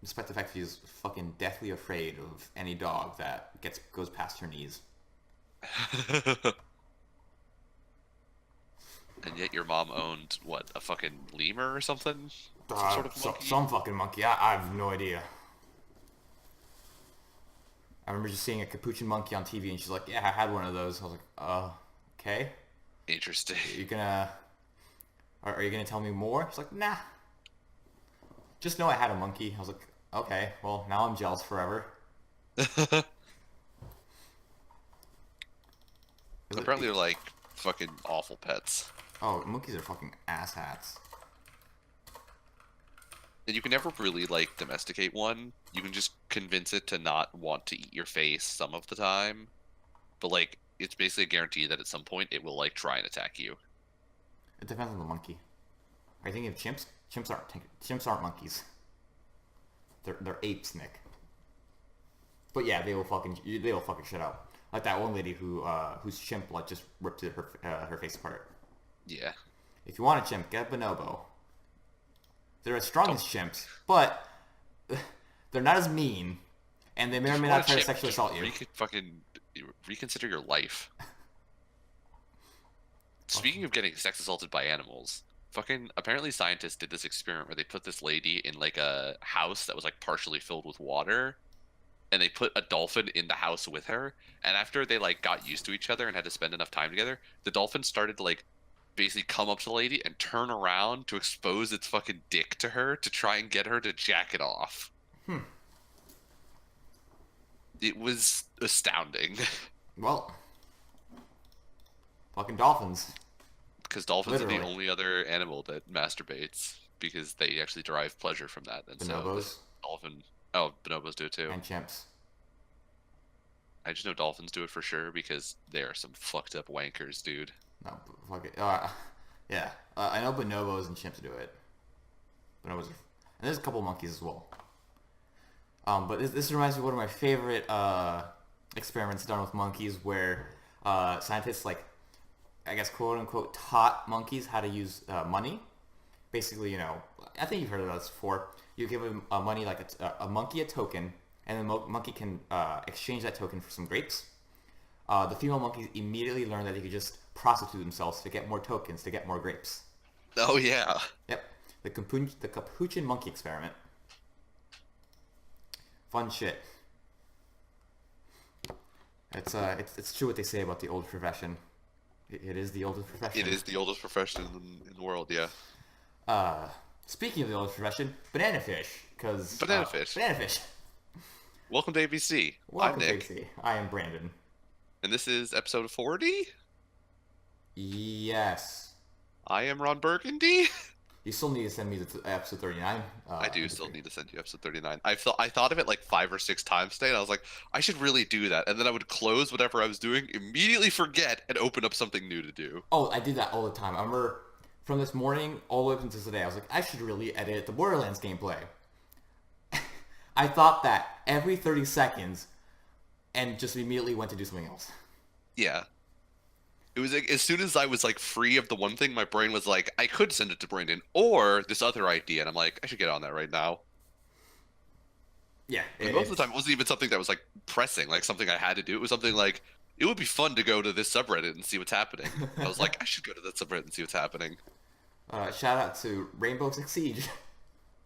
despite the fact she's fucking deathly afraid of any dog that goes past her knees. And yet your mom owned what, a fucking lemur or something? Some sort of monkey? Some fucking monkey. I have no idea. I remember just seeing a capuchin monkey on TV, and she's like, "Yeah, I had one of those." I was like, okay. Interesting. You gonna are you gonna tell me more?" She's like, "Nah, just know I had a monkey." I was like, "Okay, well now I'm jealous forever." Apparently they're like fucking awful pets. Oh, monkeys are fucking asshats. And you can never really like domesticate one. You can just convince it to not want to eat your face some of the time. But like it's basically a guarantee that at some point it will like try and attack you. It depends on the monkey. Are you thinking of chimps? Chimps aren't monkeys. They're apes, Nick. But yeah, they will fucking shit out. Like that one lady whose chimp like just ripped her face apart. Yeah. If you want a chimp, get a bonobo. They're as strong Oh, as chimps, but they're not as mean, and they may or if may you not want a try to chip, sexually just assault you. fucking reconsider your life. Speaking of getting sex assaulted by animals, fucking apparently scientists did this experiment where they put this lady in like a house that was like partially filled with water, and they put a dolphin in the house with her. And after they like got used to each other and had to spend enough time together, the dolphin started to like basically come up to the lady and turn around to expose its fucking dick to her to try and get her to jack it off. Hmm. It was astounding. Well, fucking dolphins, Because dolphins are the literally. only other animal that masturbates because they actually derive pleasure from that. And so the Bonobos dolphin, oh, bonobos do it too. and chimps. I just know dolphins do it for sure because they are some fucked up wankers, dude. No, fuck it. Yeah. I know bonobos and chimps do it. Bonobos are, and there's a couple monkeys as well. But this reminds me of one of my favorite experiments done with monkeys, where scientists like, I guess, quote unquote, taught monkeys how to use money. Basically, I think you've heard of this before. You give a money like a monkey a token, and the monkey can exchange that token for some grapes. The female monkeys immediately learned that they could just prostitute themselves to get more tokens, to get more grapes. Oh yeah. Yep, the capuchin monkey experiment. Fun shit. It's true what they say about the old profession. It is the oldest It profession. is the oldest profession in the world, yeah. Speaking of the oldest profession, banana fish, because Banana fish. banana fish. Welcome to ABC. I'm Welcome to Nick, ABC. I am Brandon. and this is episode 40. Yes. I am Ron Burgundy. You still need to send me the episode 39. I do still need to send you episode 39. I thought of it like 5 or 6 times today, and I was like, I should really do that. And then I would close whatever I was doing, immediately forget, and open up something new to do. Oh, I did that all the time. I remember from this morning all the way up until today, I was like, I should really edit the Borderlands gameplay. I thought that every 30 seconds and just immediately went to do something else. Yeah. It was like as soon as I was like free of the one thing, my brain was like, I could send it to Brandon or this other idea, and I'm like, I should get on that right now. Yeah, And most of the time, it wasn't even something that was like pressing, like something I had to do. It was something like, it would be fun to go to this subreddit and see what's happening. I was like, I should go to that subreddit and see what's happening. shout out to Rainbow Six Siege.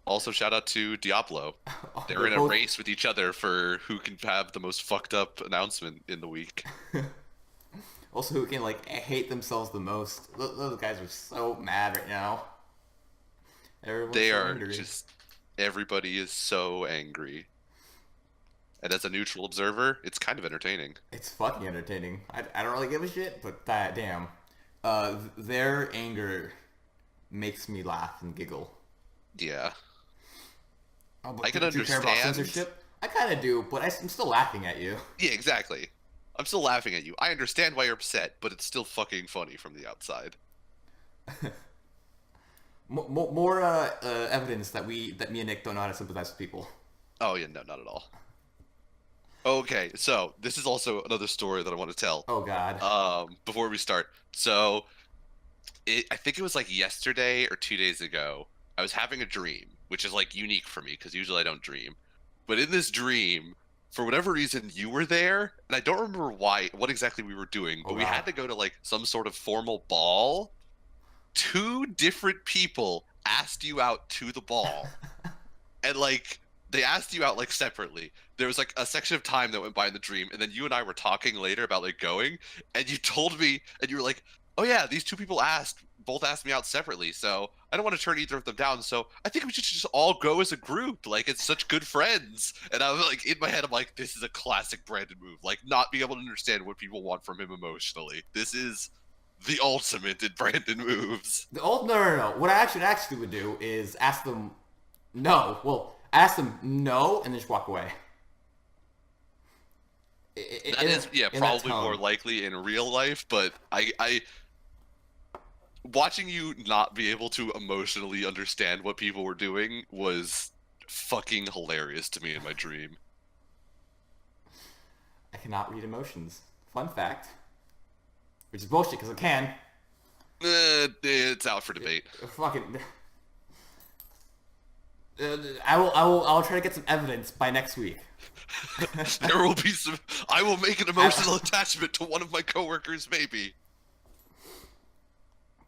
Also, shout out to Diablo. They're They're in a both race with each other for who can have the most fucked up announcement in the week. also who can like hate themselves the most. Those guys are so mad right now. Everyone's They so are angry. just, everybody is so angry. And as a neutral observer, it's kind of entertaining. It's fucking entertaining. I don't really give a shit, but that damn, their anger makes me laugh and giggle. Yeah. Oh, but I can do you care about understand. censorship? I kind of do, but I'm still laughing at you. Yeah, exactly. I'm still laughing at you. I understand why you're upset, but it's still fucking funny from the outside. More evidence that me and Nick don't know how to sympathize with people. Oh, yeah, no, not at all. Okay, so this is also another story that I want to tell. Oh God. Before we start. So, I think it was like yesterday or 2 days ago. I was having a dream, which is like unique for me because usually I don't dream. But in this dream, for whatever reason, you were there, and I don't remember what exactly we were doing, but Oh, we God. had to go to like some sort of formal ball. Two different people asked you out to the ball, and like they asked you out like separately. There was like a section of time that went by in the dream, and then you and I were talking later about like going, and you told me, and you were like, "Oh yeah, these two people both asked me out separately, so I don't want to turn either of them down. So I think we should just all go as a group. Like it's such good friends." And I was like, in my head, I'm like, "This is a classic Brandon move. Like not being able to understand what people want from him emotionally. This is the ultimate in Brandon moves." No. What I actually would do is ask them no. Well, ask them no, and then just walk away. That is, yeah, In that probably more tone. likely in real life, but I watching you not be able to emotionally understand what people were doing was fucking hilarious to me in my dream. I cannot read emotions. Fun fact. Which is bullshit because I can. It's out for debate. Fucking. I will try to get some evidence by next week. There will be some. I will make an emotional attachment to one of my coworkers, maybe.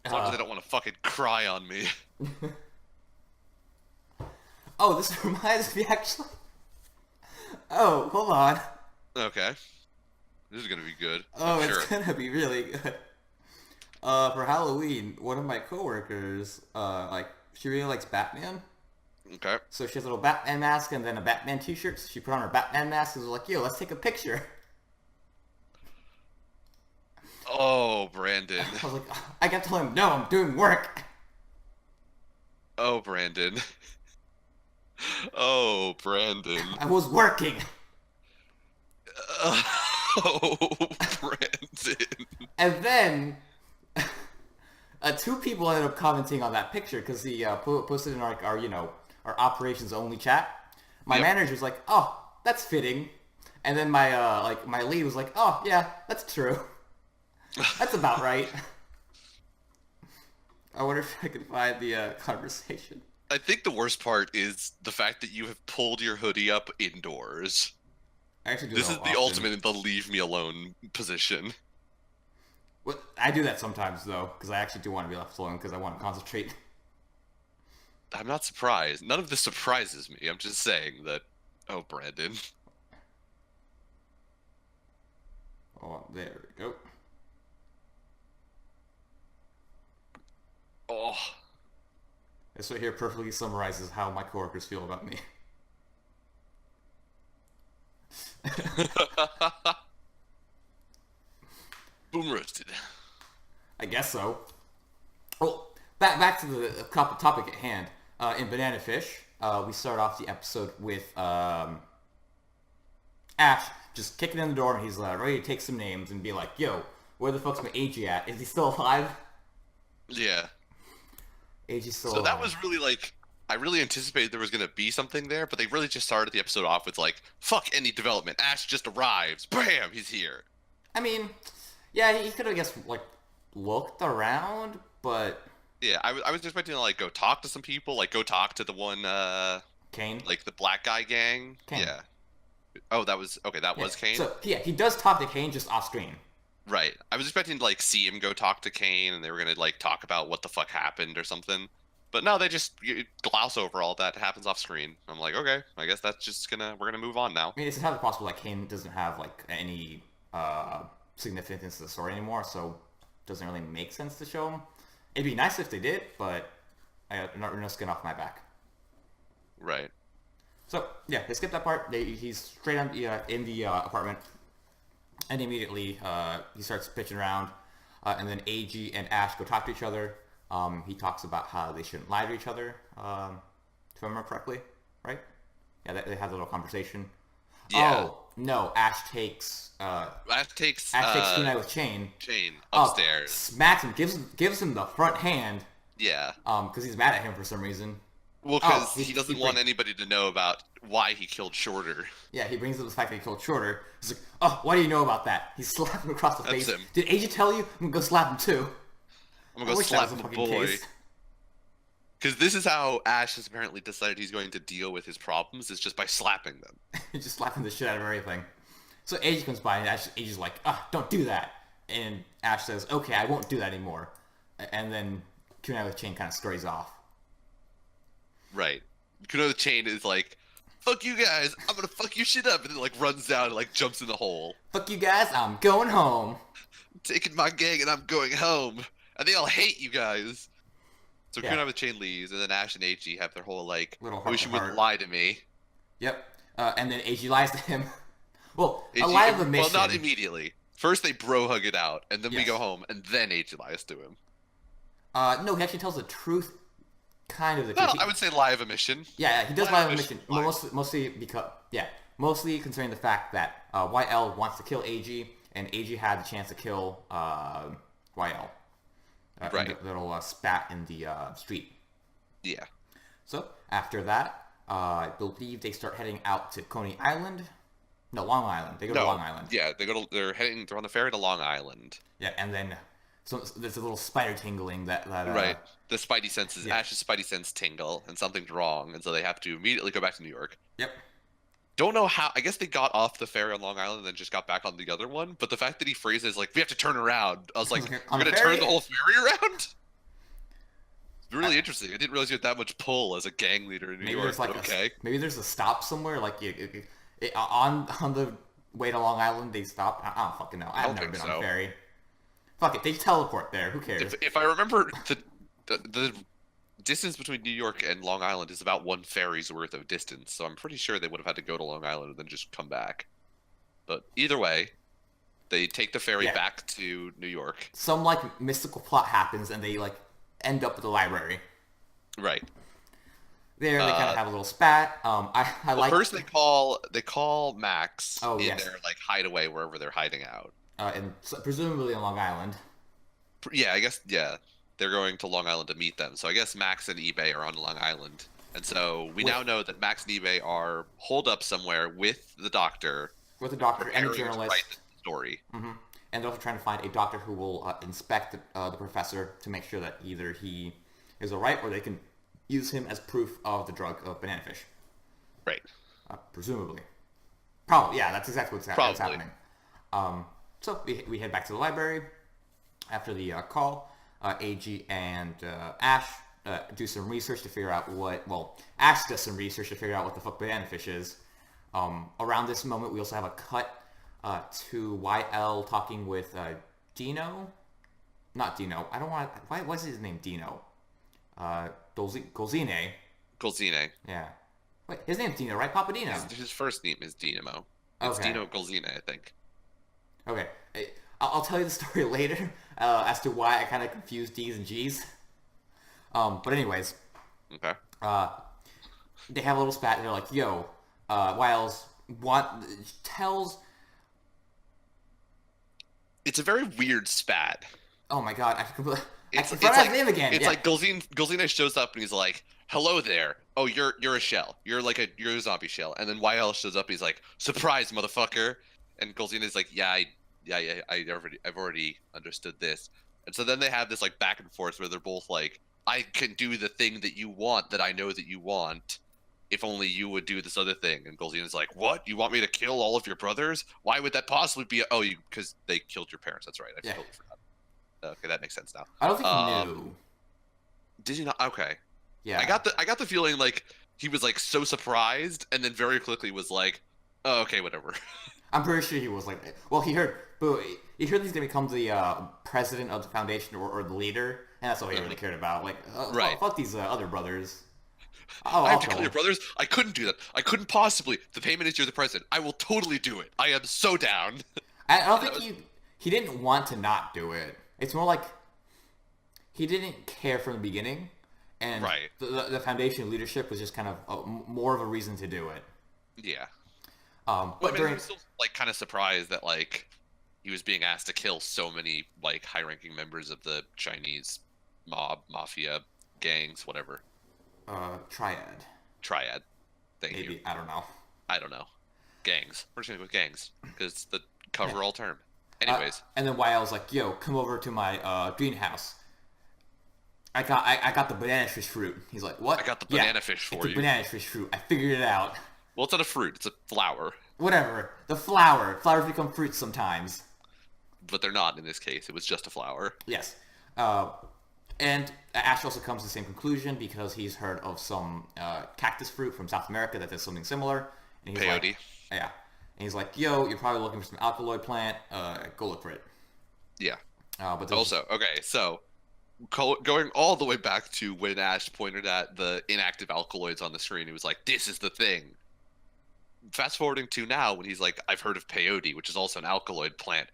As long as they don't want to fucking cry on me. Oh, this reminds me actually. Oh, hold on. Okay. This is gonna be good. Oh, I'm it's sure. gonna be really good. For Halloween, one of my coworkers, like, she really likes Batman. Okay. So she has a little Batman mask and then a Batman t-shirt. So she put on her Batman mask and was like, yo, let's take a picture. Oh, Brandon. I was like, I kept telling him, no, I'm doing work. Oh, Brandon. Oh, Brandon. I was working. Oh, Brandon. And then, two people ended up commenting on that picture because he posted in our, our operations only chat. My Yep. manager's like, oh, that's fitting. And then my lead was like, oh, yeah, that's true. That's about right. I wonder if I could find the conversation. I think the worst part is the fact that you have pulled your hoodie up indoors. I actually do This that is the often. ultimate in the leave me alone position. Well, I do that sometimes though, because I actually do want to be left alone because I want to concentrate. I'm not surprised. None of this surprises me. I'm just saying that. Oh, Brandon. Oh, there we go. Oh. This right here perfectly summarizes how my coworkers feel about me. Boom roasted. I guess so. Well, back to the topic at hand. In Banana Fish, we start off the episode with Ash just kicking in the door, and he's ready to take some names and be like, "Yo, where the fuck's my AG at? Is he still alive?" Yeah. AG's still So alive. that was really like. I really anticipated there was going to be something there, but they really just started the episode off with like, fuck any development. Ash just arrives. Bam! He's here. I mean, yeah, he could have, I guess, like, looked around, but Yeah, I was expecting to like go talk to some people, like go talk to the one, Kane. like the black guy gang. Kane. Yeah. Oh, that was okay. That Yeah. was Kane. So yeah, he does talk to Kane just off screen. Right. I was expecting to like see him go talk to Kane, and they were gonna like talk about what the fuck happened or something. But no, they just gloss over all that. It happens off screen. I'm like, okay, I guess that's just we're gonna move on now. I mean, it's entirely possible like Kane doesn't have like any significance to the story anymore, so it doesn't really make sense to show him. It'd be nice if they did, but I'm not no skin off my back. Right. So yeah, they skip that part. He's straight on in the apartment, and immediately he starts pitching around, and then AG and Ash go talk to each other. He talks about how they shouldn't lie to each other, if I remember correctly, right? Yeah, they have a little conversation. Yeah. Oh no, Ash takes Ash takes Kunai with chain Chain up, upstairs. smacks him, gives him the front hand, Yeah. because he's mad at him for some reason. Well, Oh, because he- he doesn't he want bring- anybody to know about why he killed Shorter. Yeah, he brings up the fact that he killed Shorter. He's like, oh, why do you know about that? He slapped him across the That's face. him. Did AG tell you? I'm gonna go slap him too. I'm I gonna go wish that slap was the the fucking boy. case. Because this is how Ash has apparently decided he's going to deal with his problems, is just by slapping them. Just slapping the shit out of everything. So Age comes by and Age is like, don't do that. And Ash says, okay, I won't do that anymore. And then Kunai with Chain kind of scurries off. Right. Kuno the Chain is like, fuck you guys, I'm gonna fuck your shit up, and then like runs down and like jumps in the hole. Fuck you guys, I'm going home. I'm taking my gang and I'm going home. And they all hate you guys. So Yeah. Kunai with Chain leaves, and then Ash and AG have their whole like, Little I wish you heart-to-heart. wouldn't lie to me. Yep. And then Ag lies to him. Well, a AG lie of a mission. Well, not immediately. First they bro hug it out, and then we Yes. go home, and then AG lies to him. No, he actually tells the truth. Kind of the Well, truth. I would say lie of a mission. Yeah, he does Lie lie of of a a mission. mission. Mostly because, mostly concerning the fact that YL wants to kill AG, and AG had the chance to kill YL. Right. The little spat in the street. Yeah. So after that, I believe they start heading out to Coney Island. No, Long Island. They go to Long Island. Yeah, they're on the ferry to Long Island. Yeah, and then so there's a little spider tingling that Right. The spidey senses, yeah. Ash's spidey sense tingle, and something's wrong, and so they have to immediately go back to New York. Yep. Don't know how. I guess they got off the ferry on Long Island and then just got back on the other one. But the fact that he phrases like, "We have to turn around," I was like, "We're On the gonna ferry? turn the whole ferry around." It's really interesting. I didn't realize you had that much pull as a gang leader in New Maybe York. there's like But okay. maybe there's a stop somewhere like on the way to Long Island they stop. I don't fucking know. I've don't never think been on a so. ferry. Fuck it, they teleport there. Who cares? If I remember, the distance between New York and Long Island is about one ferry's worth of distance. So I'm pretty sure they would have had to go to Long Island and then just come back. But either way, they take the ferry Yeah. back to New York. Some like mystical plot happens and they like end up at the library. Right. There they kind of have a little spat. I Well, like first they call Max Oh, in yes. their like hideaway wherever they're hiding out. and presumably on Long Island. Yeah, I guess they're going to Long Island to meet them. So I guess Max and eBay are on Long Island, and so we now know that Max and eBay are holed up somewhere with the doctor With a doctor and a preparing to journalist. write the story. And they're also trying to find a doctor who will inspect the professor to make sure that either he is alright or they can use him as proof of the drug of banana fish. Right. Presumably. Probably, yeah, that's exactly what's Probably. happening. So we head back to the library after the call. AG and Ash do some research to figure out Ash does some research to figure out what the fuck banana fish is. Around this moment, we also have a cut to YL talking with Dino. Not Dino. I don't want. Why was his name Dino? Golzine. Golzine. Yeah. Wait, his name's Dino, right? Papa Dino. His first name is Dinamo. It's Okay. Dino Golzine, I think. Okay. I'll tell you the story later as to why I kind of confused D's and G's. But anyways, Okay. they have a little spat. And they're like, "Yo, Wiles tells." It's a very weird spat. Oh my god, I forgot It's his like name again. It's Yeah. like Golzine shows up and he's like, "Hello there. Oh, you're a shell. You're a zombie shell." And then YL shows up and he's like, "Surprise, motherfucker!" And Golzine is like, I've already understood this." And so then they have this like back and forth where they're both like, "I can do the thing that you want that I know that you want. If only you would do this other thing." And Golzine is like, "What? You want me to kill all of your brothers? Why would that possibly be? Because they killed your parents. That's right. I Yeah. totally forgot. Okay, that makes sense now. I don't think he Um, knew. Did you not? Okay. Yeah. I got the feeling like he was like so surprised and then very quickly was like, "Oh, okay, whatever." I'm pretty sure he was like. Well, he heard he's gonna become the president of the foundation or the leader, and that's all he really cared about. Like, Right. fuck these other brothers. Oh, I have I'll to kill kill your them. brothers. I couldn't do that. I couldn't possibly. The payment is you're the president. I will totally do it. I am so down. I don't think he didn't want to not do it. It's more like he didn't care from the beginning, and Right. the foundation leadership was just kind of more of a reason to do it. Yeah. But Well, I mean, during I was still like kind of surprised that like he was being asked to kill so many like high-ranking members of the Chinese mafia gangs, whatever. Triad, Triad. Thank you. maybe I don't know. I don't know. Gangs. We're just gonna go with gangs because it's the coverall term. Anyways, And then YL's like, "Yo, come over to my greenhouse." I got the banana fish fruit. He's like, what? I got the Yeah, banana fish it's for a you. banana fish fruit. I figured it out. Well, it's not a fruit; it's a flower. Whatever. The flower. Flowers become fruits sometimes. But they're not in this case. It was just a flower. Yes. Uh, and Ash also comes to the same conclusion because he's heard of some cactus fruit from South America that does something similar. And he's Peyote. like, yeah. And he's like, yo, you're probably looking for some alkaloid plant. Go look for it. Yeah. But Also, okay, so going all the way back to when Ash pointed at the inactive alkaloids on the screen, he was like, "This is the thing." Fast forwarding to now, when he's like, "I've heard of peyote, which is also an alkaloid plant."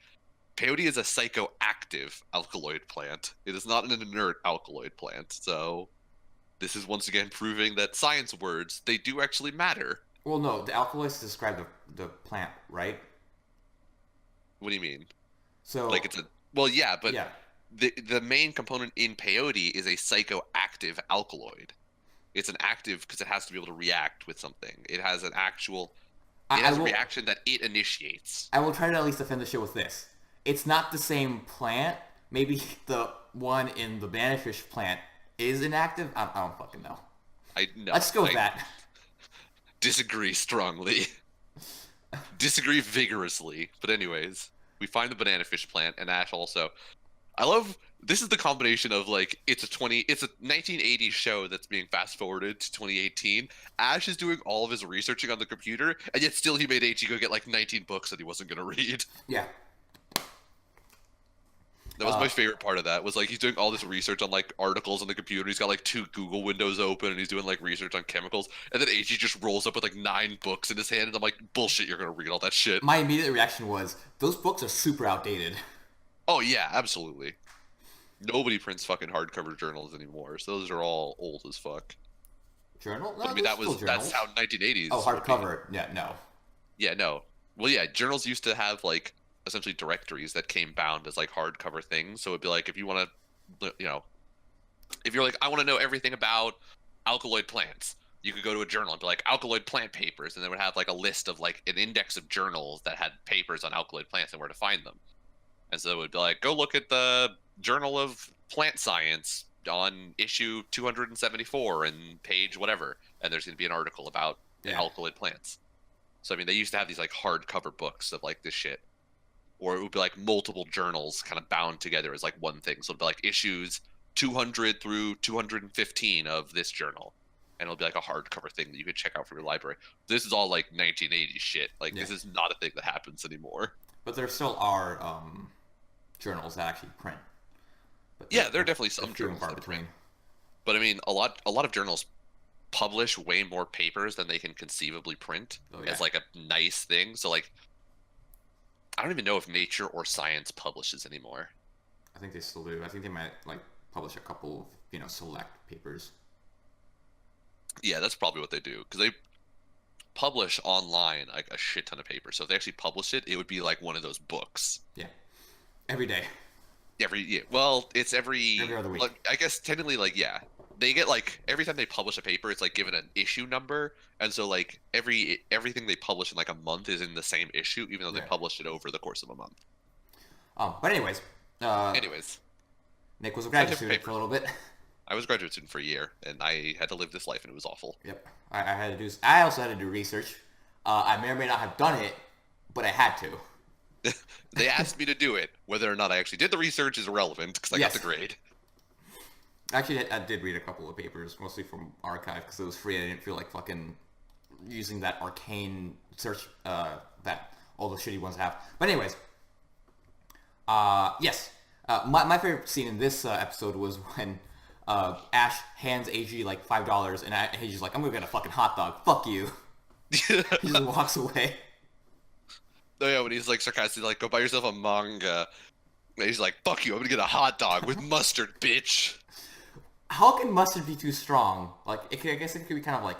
Peyote is a psychoactive alkaloid plant. It is not an inert alkaloid plant. So this is once again proving that science words, they do actually matter. well, no, the alkaloids describe the plant, right? What do you mean? So Like it's a well, yeah, but yeah, the main component in peyote is a psychoactive alkaloid. It's an active because it has to be able to react with something. It has an actual. It I has a will reaction that it initiates. I will try to at least defend the show with this. It's not the same plant. Maybe the one in the bananafish plant is inactive. I don't fucking know. I no. Let's go with I that. disagree strongly. Disagree vigorously. But anyways, we find the banana fish plant, and Ash also. I love this is the combination of like it's a 1980s show that's being fast forwarded to 2018. Ash is doing all of his researching on the computer, and yet still he made H go get like 19 books that he wasn't gonna read. Yeah. That was my favorite part of that. Was like he's doing all this research on like articles on the computer. He's got like 2 Google windows open, and he's doing like research on chemicals. And then H just rolls up with like 9 books in his hand, and I'm like, bullshit, you're gonna read all that shit. My immediate reaction was, those books are super outdated. Oh yeah, absolutely. Nobody prints fucking hardcover journals anymore, so those are all old as fuck. Journal? No, But I mean, those are still that's journals. how 1980s. Oh, would be. hardcover. Yeah, no. Yeah, no. Well, yeah, journals used to have like essentially directories that came bound as like hardcover things. So it'd be like if you want to, if you're like, I want to know everything about alkaloid plants, you could go to a journal and be like alkaloid plant papers, and they would have like a list of like an index of journals that had papers on alkaloid plants and where to find them. And so it would be like, go look at the Journal of Plant Science on issue 274 and page whatever, and there's going to be an article about Yeah. alkaloid plants. So I mean, they used to have these like hardcover books of like this shit, or it would be like multiple journals kind of bound together as like one thing. So it'd be like issues 200 through 215 of this journal, and it'll be like a hardcover thing that you could check out from your library. This is all like 1980s shit. Like Yeah. this is not a thing that happens anymore. But there still are journals that actually print. But Yeah, there are definitely they're some few and journals far that print. between. But I mean, a lot of journals publish way more papers than they can conceivably print Oh, yeah. as like a nice thing. So like, I don't even know if Nature or Science publishes anymore. I think they still do. I think they might like publish a couple of, select papers. Yeah, that's probably what they do because they publish online like a shit ton of papers. So if they actually publish it, it would be like one of those books. Yeah. Every day. Every yeah, well, it's every Every other week. Like, I guess technically, like yeah, they get like every time they publish a paper, it's like given an issue number, and so like everything they publish in like a month is in the same issue, even though they Yeah. published it over the course of a month. But anyways, Anyways, Nick was a Scientific graduate student paper. for a little bit. I was a graduate student for a year, and I had to live this life, and it was awful. Yep. I had to do. I also had to do research. I may or may not have done it, but I had to. They asked me to do it. Whether or not I actually did the research is irrelevant because I Yes. got the grade. Actually, I did read a couple of papers, mostly from Archive, because it was free. I didn't feel like fucking using that arcane search that all the shitty ones have. But anyways, yes. My favorite scene in this episode was when Ash hands AG like $5, and AG's like, "I'm gonna get a fucking hot dog. Fuck you." He just walks away. Oh yeah, when he's like sarcastic, like, go buy yourself a manga. And he's like, fuck you, I'm gonna get a hot dog with mustard, bitch. How can mustard be too strong? Like, I guess it could be kind of like,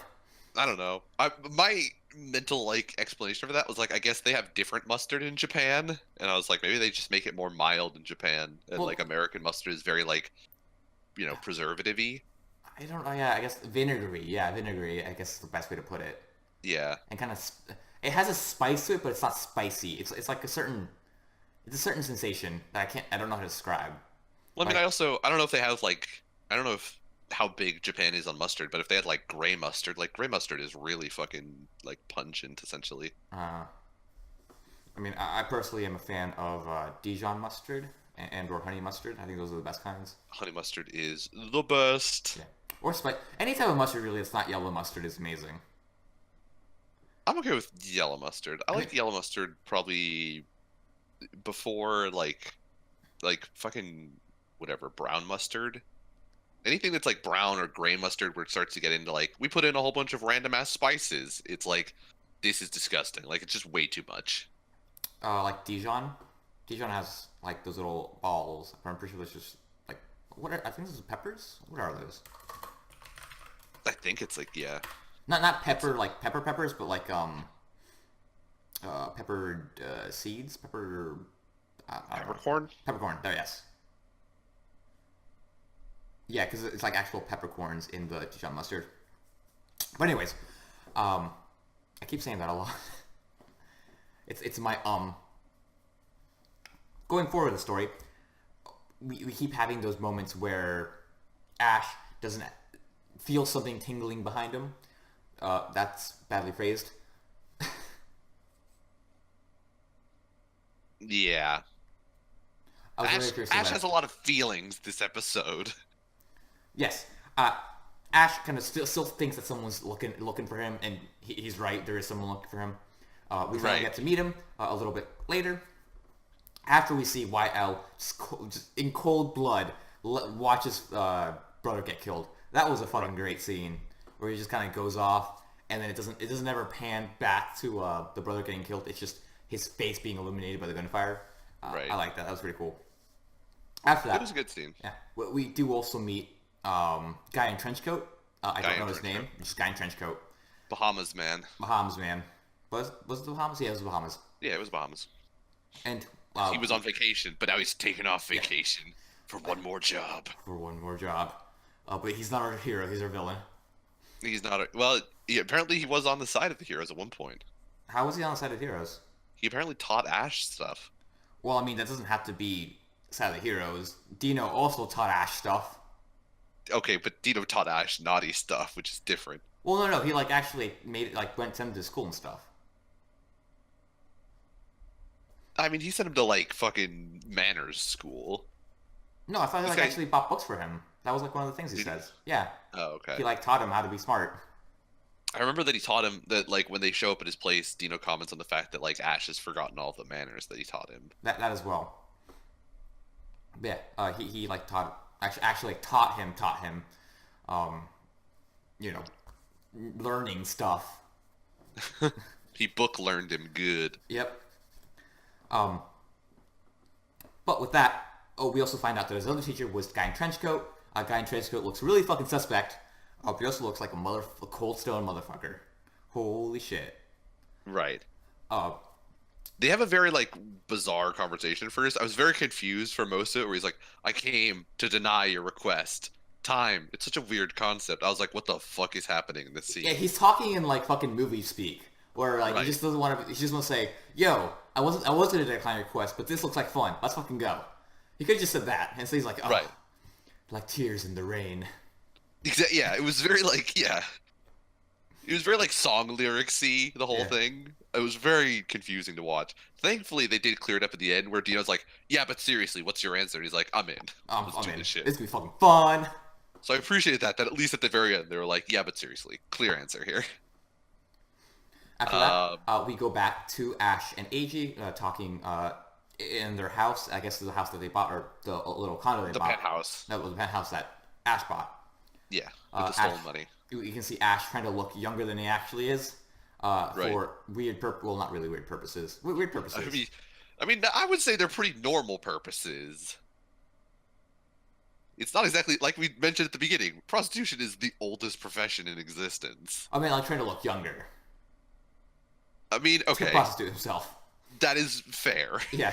I don't know. My mental like explanation for that was like, I guess they have different mustard in Japan, and I was like, maybe they just make it more mild in Japan, and Well- like American mustard is very like, preservative-y. I don't know. Yeah, I guess vinegary. Yeah, vinegary. I guess is the best way to put it. Yeah, And kind of, it has a spice to it, but it's not spicy. It's like it's a certain sensation that I don't know how to describe. well, I mean, Like- I don't know if they have like, I don't know if how big Japan is on mustard, but if they had like gray mustard is really fucking like pungent essentially. Uh, I mean, I personally am a fan of Dijon mustard and or honey mustard. I think those are the best kinds. Honey mustard is the best. Yeah. Or spice. Any type of mustard really that's not yellow mustard is amazing. I'm okay with yellow mustard. I I mean, like the yellow mustard probably before like fucking whatever brown mustard. Anything that's like brown or gray mustard where it starts to get into like we put in a whole bunch of random ass spices. It's like this is disgusting. Like it's just way too much. like Dijon. Dijon has like those little balls. I'm pretty sure that's just like what are, I think this is peppers. What are those? I think it's like yeah. Not pepper like pepper peppers, but like peppered seeds, I don't know. Peppercorn? Peppercorn. There, yes. Yeah, because it's like actual peppercorns in the Dijon mustard. But anyways, I keep saying that a lot. It's my going forward in the story, we keep having those moments where Ash doesn't feel something tingling behind him. That's badly phrased. Yeah. I was Ash, wondering if you're Ash that. has a lot of feelings this episode. Yes. Ash kind of still thinks that someone's looking for him, and he's right. There is someone looking for him. We finally Right. get to meet him a little bit later. After we see YL just in cold blood watch his brother get killed. That was a fucking great scene where he just kind of goes off, and then it doesn't ever pan back to the brother getting killed. It's just his face being illuminated by the gunfire. Right. I like that. That was pretty cool. After that, It was a good scene. yeah, we do also meet guy in trench coat. I Guy don't in know his trench name. Just guy in trench coat. Bahamas, man. Bahamas man. Was it the Bahamas? Yeah, it was the Bahamas. Yeah, it was Bahamas. And He was on vacation, but now he's taking off vacation for one more job. for one more job. But he's not our hero. He's our villain. He's not. Well, apparently he was on the side of the heroes at one point. How was he on the side of heroes? He apparently taught Ash stuff. Well, I mean, that doesn't have to be side of the heroes. Dino also taught Ash stuff. Okay, but Dino taught Ash naughty stuff, which is different. Well, no. He like actually made it like went sent him to school and stuff. I mean, he sent him to like fucking manners school. No, I thought he This like guy- actually bought books for him. That was like one of the things he Did he? says. Yeah, Oh, okay. he like taught him how to be smart. I remember that he taught him that like when they show up at his place, Dino comments on the fact that like Ash has forgotten all the manners that he taught him. That as well. Yeah, he like actually like taught him, you know, learning stuff. He book learned him good. Yep. But with that, we also find out that his other teacher was guy in trench coat. Guy in trench coat looks really fucking suspect. But he also looks like a cold stone motherfucker. Holy shit. Right. Uh, They have a very like bizarre conversation first. I was very confused for most of it where he's like, I came to deny your request. Time. It's such a weird concept. I was like, what the fuck is happening in this scene? yeah, he's talking in like fucking movie speak, where like Right. he just doesn't want to. He just want to say, "Yo, I was gonna decline your request, but this looks like fun. Let's fucking go." He could have just said that, and so he's like, "Oh, Right. like tears in the rain." Yeah, it was very like it was very like song lyricsy, the whole Yeah. thing. It was very confusing to watch. Thankfully, they did clear it up at the end where Dino's like, "Yeah, but seriously, what's your answer?" And he's like, "I'm in. Let's I'm do in. this shit." It's gonna be fucking fun. So I appreciate that. That at least at the very end, they were like, "Yeah, but seriously, clear answer here." After that, we go back to Ash and Eiji talking in their house. I guess the house that they bought, or the little condo they The bought. penthouse. No, the penthouse that Ash bought. Yeah, with the stolen Ash- money. You can see Ash trying to look younger than he actually is. For weird well, not really weird purposes. Weird purposes. I mean, I would say they're pretty normal purposes. It's not exactly like we mentioned at the beginning. Prostitution is the oldest profession in existence. I mean, like trying to look younger. I mean, To okay, prostitute himself. that is fair. Yeah.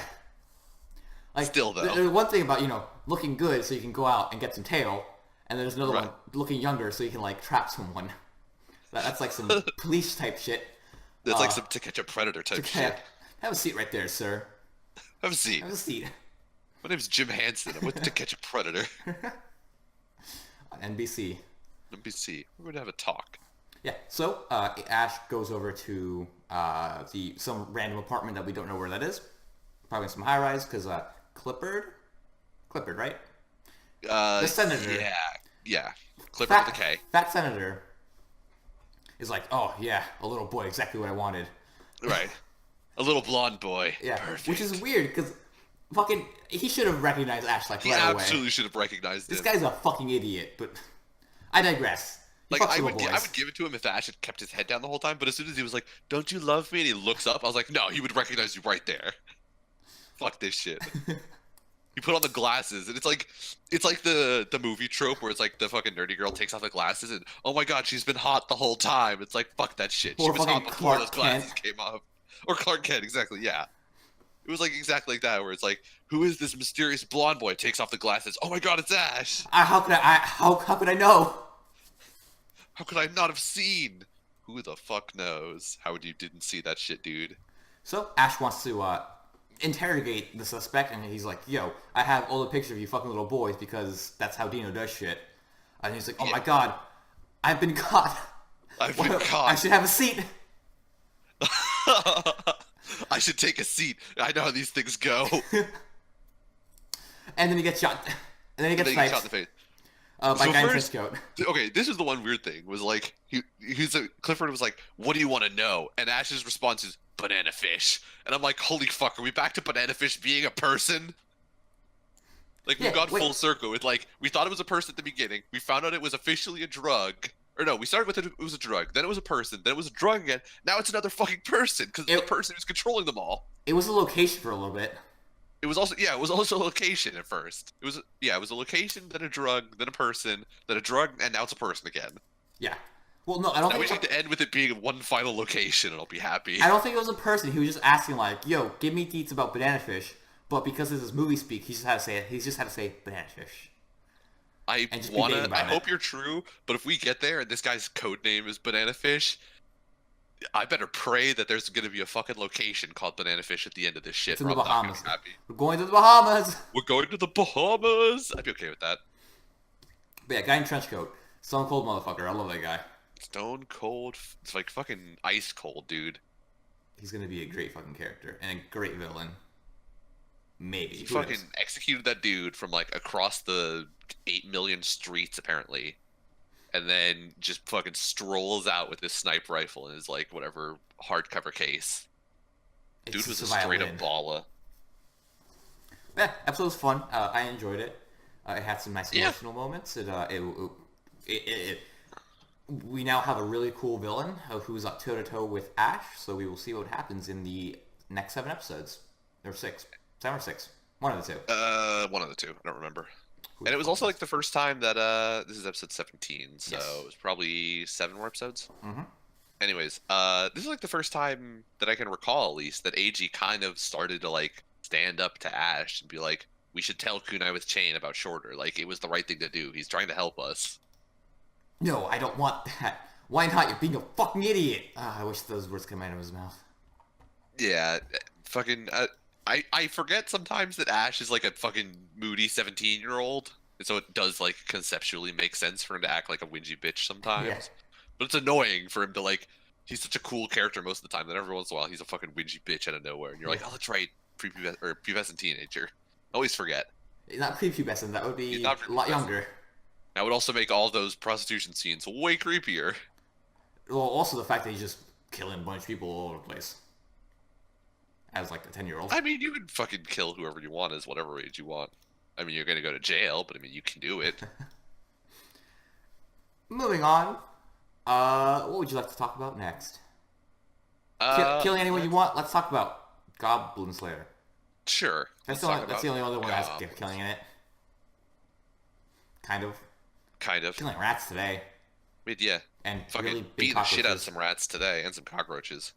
Like, Still, though. there's one thing about, looking good so you can go out and get some tail, and there's another Right. one looking younger so you can, like, trap someone. That's like some police type shit. It's like some To Catch a Predator type shit. Have a seat right there, sir. Have a seat. Have a seat. My name's Jim Hansen. I'm with To Catch a Predator. NBC. NBC. We're going to have a talk. Yeah. So Ash goes over to some random apartment that we don't know where that is. Probably some high rise because Clifford, right? The senator. Yeah. Clifford with a K. Fat senator is like, oh yeah, a little boy, exactly what I wanted. Right. A little blonde boy. Yeah. Perfect. Which is weird because fucking he should have recognized Ash like he right away. He absolutely should have recognized this him. This guy's a fucking idiot, but I digress. Like I would give it to him if Ash had kept his head down the whole time, but as soon as he was like, "Don't you love me?" and he looks up, I was like, "No, he would recognize you right there." Fuck this shit. You put on the glasses, and it's like the movie trope where it's like the fucking nerdy girl takes off the glasses, and oh my god, she's been hot the whole time. It's like fuck that shit. She was hot before those glasses came off. Or Clark Kent, exactly. Yeah, it was like exactly like that, where it's like, who is this mysterious blonde boy? Takes off the glasses. Oh my god, it's Ash. How could I know? How could I not have seen? Who the fuck knows how you didn't see that shit, dude? So Ash wants to interrogate the suspect, and he's like, yo, I have all the pictures of you fucking little boys because that's how Dino does shit. And he's like, oh my god, I've been caught. I've been caught. I should have a seat. I should take a seat. I know how these things go. And then he gets shot. And then he gets shot in the face. By guy in trench coat. Okay, this is the one weird thing. Was like Clifford was like, "What do you want to know?" And Ash's response is banana fish. And I'm like, "Holy fuck, are we back to banana fish being a person?" Like we've gone full circle. With like we thought it was a person at the beginning. We found out it was officially a drug. Or no, we started with it was a drug. Then it was a person. Then it was a drug again. Now it's another fucking person because it's the person who's controlling them all. It was a location for a little bit. It was also a location at first. It was a location, then a drug, then a person, then a drug, and now it's a person again. Yeah. Well, no, I don't think... think... we need to end with it being one final location, and I'll be happy. I don't think it was a person. He was just asking, like, yo, give me deets about banana fish. But because this is movie speak, he just had to say banana fish. I hope you're true, but if we get there and this guy's code name is Banana Fish... I better pray that there's going to be a fucking location called Banana Fish at the end of this shit. It's in the Bahamas. We're going to the Bahamas. We're going to the Bahamas. I'd be okay with that. But yeah, guy in trench coat. Stone cold motherfucker. I love that guy. Stone cold. It's like fucking ice cold, dude. He's going to be a great fucking character. And a great villain. Maybe. He fucking executed that dude from like across the 8 million streets, apparently. And then just fucking strolls out with his sniper rifle in his, like, whatever hardcover case. Dude was a straight-up baller. Yeah, episode was fun. I enjoyed it. It had some nice emotional moments. We now have a really cool villain who's up toe-to-toe with Ash, so we will see what happens in the next 7 episodes. Or 6. 7 or 6. One of the two. One of the two. I don't remember. And it was also like the first time that this is episode 17, so it was probably 7 more episodes. Mm-hmm. Anyways, this is like the first time that I can recall, at least, that AG kind of started to like stand up to Ash and be like, "We should tell Kunai with Chain about Shorter. Like it was the right thing to do. He's trying to help us." No, I don't want that. Why not? You're being a fucking idiot. I wish those words came out of his mouth. Yeah, fucking. I forget sometimes that Ash is like a fucking moody 17-year-old, and so it does like conceptually make sense for him to act like a whingy bitch sometimes. Yeah. But it's annoying for him to like, he's such a cool character most of the time that every once in a while he's a fucking whingy bitch out of nowhere, and you're like, oh, that's right, prepubescent teenager. I always forget. Not prepubescent, that would be a lot younger. That would also make all those prostitution scenes way creepier. Well, also the fact that he's just killing a bunch of people all over the place. As like a 10-year-old. I mean, you can fucking kill whoever you want as whatever age you want. I mean, you're gonna go to jail, but I mean, you can do it. Moving on. What would you like to talk about next? Killing anyone you want? Let's talk about Goblin Slayer. Sure. That's the only other one that has killing in it. Kind of. Killing rats today. I mean, yeah. And fucking really big beating the shit out of some rats today and some cockroaches.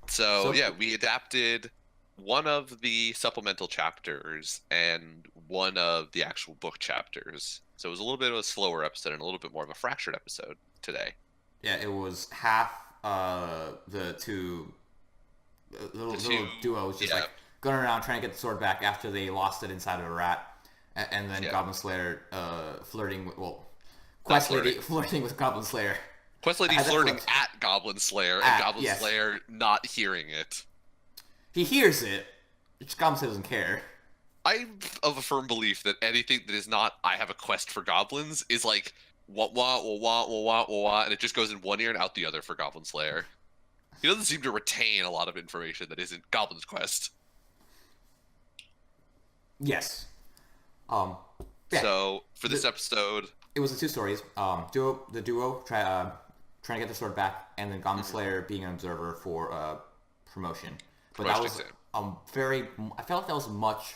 So yeah, we adapted one of the supplemental chapters and one of the actual book chapters. So it was a little bit of a slower episode and a little bit more of a fractured episode today. Yeah, it was half the little duo was just like going around trying to get the sword back after they lost it inside of a rat. And then Yeah. Goblin Slayer flirting with Not Quest Lady flirting with Goblin Slayer. Quest Lady I had that flirting flipped. at Goblin Slayer and At, Goblin yes. Slayer not hearing it. He hears it. Just Goblin Slayer doesn't care. I'm of a firm belief that anything that is not "I have a quest for goblins" is like wah wah wah wah wah wah wah wah, and it just goes in one ear and out the other for Goblin Slayer. He doesn't seem to retain a lot of information that isn't Goblin's quest. Yes. Yeah. So for this episode, It was the two stories. The duo trying to get their sword back, and then Goblin Slayer being an observer for promotion. But that Promotion was exam. I felt like that was a much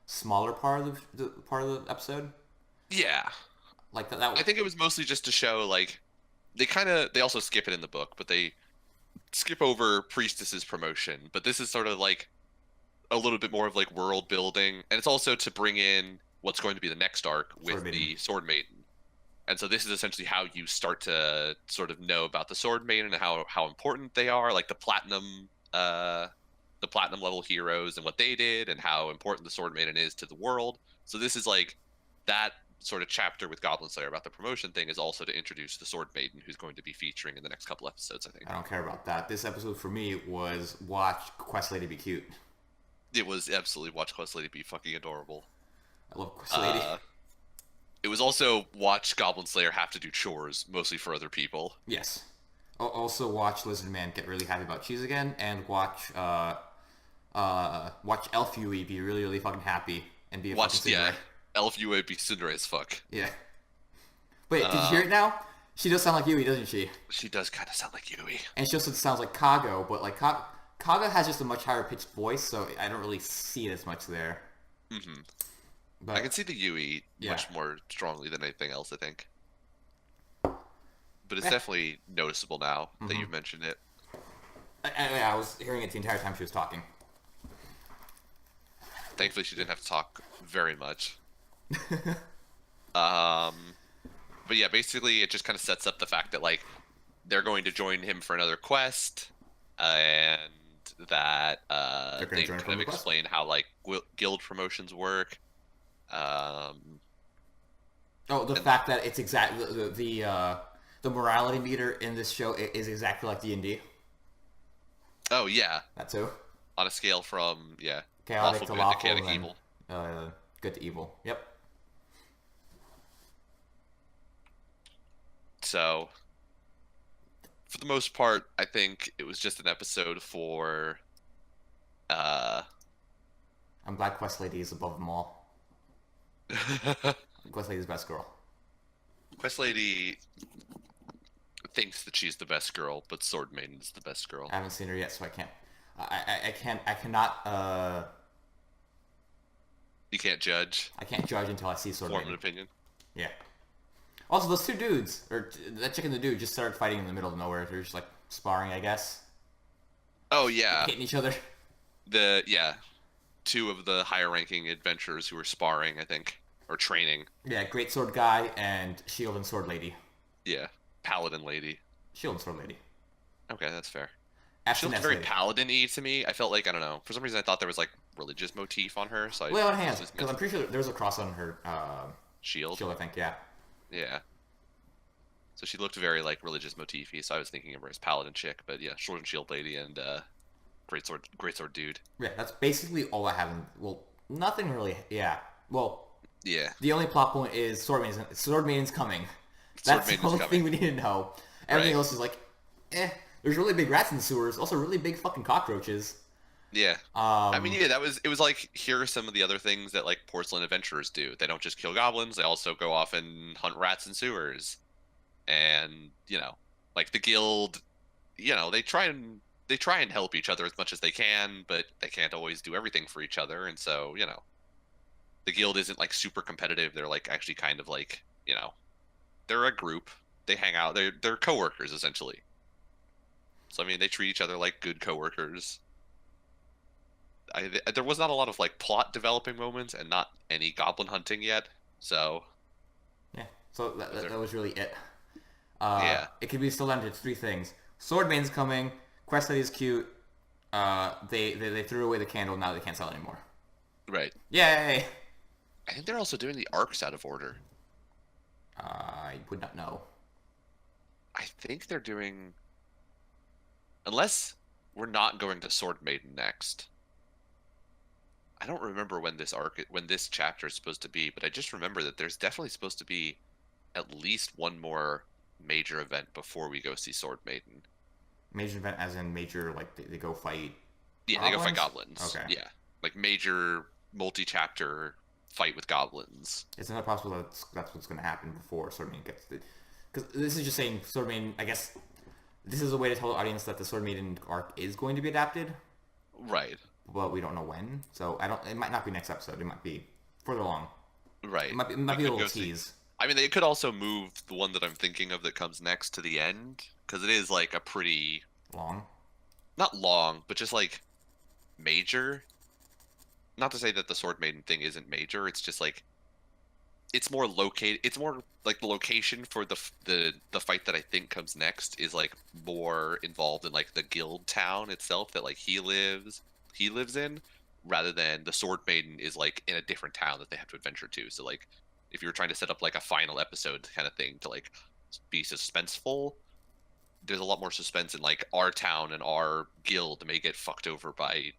smaller part of the episode. yeah, Like that. I think it was mostly just to show like they also skip it in the book, but they skip over Priestess's promotion. But this is sort of like a little bit more of like world building, and it's also to bring in what's going to be the next arc with Sword Maiden. the Sword Maiden. And so this is essentially how you start to sort of know about the Sword Maiden and how important they are, like the platinum level heroes and what they did and how important the Sword Maiden is to the world. So this is like that sort of chapter with Goblin Slayer about the promotion thing is also to introduce the Sword Maiden, who's going to be featuring in the next couple episodes, I think. I don't care about that. This episode for me was watch Quest Lady be cute. It was absolutely watch Quest Lady be fucking adorable. I love Quest Lady. It was also watch Goblin Slayer have to do chores, mostly for other people. Yes. Also watch Lizard Man get really happy about cheese again, and watch Elf Yui be really, really fucking happy and be a Watch, fucking yeah, samurai. Elf Yue be Tsundere as fuck. Yeah. Wait, did you hear it now? She does sound like Yui, doesn't she? She does kind of sound like Yui. And she also sounds like Kago, but like Kaga has just a much higher pitched voice, so I don't really see it as much there. Mm-hmm. But I can see the Yui Yeah. much more strongly than anything else, I think. But it's definitely noticeable now that you've mentioned it. I was hearing it the entire time she was talking. Thankfully, she didn't have to talk very much. But yeah, basically, it just kind of sets up the fact that like they're going to join him for another quest, and that They're gonna they join kind for of the quest? explain how like guild promotions work. Oh, the fact that it's exactly the morality meter in this show is exactly like D&D. Oh yeah, That too. on a scale from Chaotic lawful to good lawful, chaotic and then, evil. Good to evil. Yep. So, for the most part, I think it was just an episode for I'm glad Quest Lady is above them all. Quest Lady's best girl. Quest Lady thinks that she's the best girl, but Sword Maiden is the best girl. I haven't seen her yet, so I can't. I cannot. You can't judge, I can't judge until I see Sword form an Maiden. opinion. Yeah. Also, those two dudes, or that chick and the dude, just started fighting in the middle of nowhere. They're just like sparring, I guess, Oh yeah, hitting each other. two of the higher ranking adventurers who were sparring, I think, or training. Yeah, Great Sword Guy and Shield and Sword Lady. Yeah, Paladin Lady. Shield and Sword Lady. Okay, that's fair. She Ashton looked S. very Lady. Paladin-y to me. I felt like, I don't know, for some reason I thought there was like religious motif on her. So Well, on I hands, just because I'm pretty sure there's a cross on her shield. shield. I think, yeah. Yeah. So she looked very like religious motify. So I was thinking of her as Paladin chick, but yeah, Sword and Shield Lady and Great Sword dude. Yeah, that's basically all I have. Well, nothing really. Yeah. Well, Yeah. the only plot point is Sword Maiden's coming. Sword That's the Maiden's only coming. thing we need to know. Everything Right. else is like, There's really big rats in the sewers. Also, really big fucking cockroaches. Yeah. I mean, yeah, it was like, here are some of the other things that like porcelain adventurers do. They don't just kill goblins, they also go off and hunt rats in sewers. And, like the guild, they try and help each other as much as they can, but they can't always do everything for each other. And so, the guild isn't like super competitive. They're like actually kind of like, they're a group. They hang out. They're coworkers essentially. So I mean, they treat each other like good coworkers. There was not a lot of like plot developing moments, and not any goblin hunting yet. So Yeah. So that was really it. Yeah. It could be still limited to three things. Sword Maiden's coming. Quest Lady's cute. They threw away the candle. Now they can't sell it anymore. right. Yay! I think they're also doing the arcs out of order. I would not know. I think they're doing, unless we're not going to Sword Maiden next. I don't remember when this chapter is supposed to be, but I just remember that there's definitely supposed to be at least one more major event before we go see Sword Maiden. Major event, as in major, like they go fight. Yeah, they go fight goblins. Okay. Yeah, like major multi-chapter fight with goblins. It's not possible that's what's going to happen before Sword Maiden gets the. Because this is just saying Sword Maiden. I guess this is a way to tell the audience that the Sword Maiden arc is going to be adapted. Right. But we don't know when. So I don't. It might not be next episode. It might be further along. Right. It might be a little tease. I mean, they could also move the one that I'm thinking of that comes next to the end, because it is like a pretty long. Not long, but just like major. Not to say that the Sword Maiden thing isn't major. It's just like it's more located. It's more like the location for the fight that I think comes next is like more involved in like the guild town itself that like he lives in, rather than the Sword Maiden is like in a different town that they have to adventure to. So like if you're trying to set up like a final episode kind of thing to like be suspenseful, there's a lot more suspense in like our town and our guild may get fucked over by,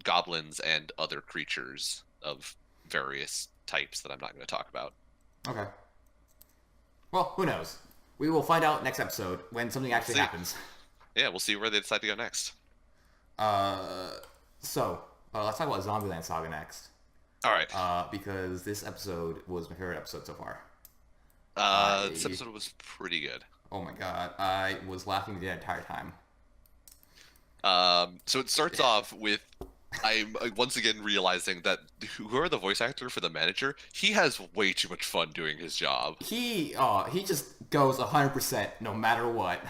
goblins and other creatures of various types that I'm not going to talk about. Okay. Well, who knows? We will find out next episode when something actually happens. Yeah, we'll see where they decide to go next. So let's talk about Zombieland Saga next. All right. Because this episode was my favorite episode so far. This episode was pretty good. Oh my god, I was laughing the entire time. So it starts off with I'm once again realizing that whoever the voice actor for the manager, he has way too much fun doing his job. He just goes 100% no matter what.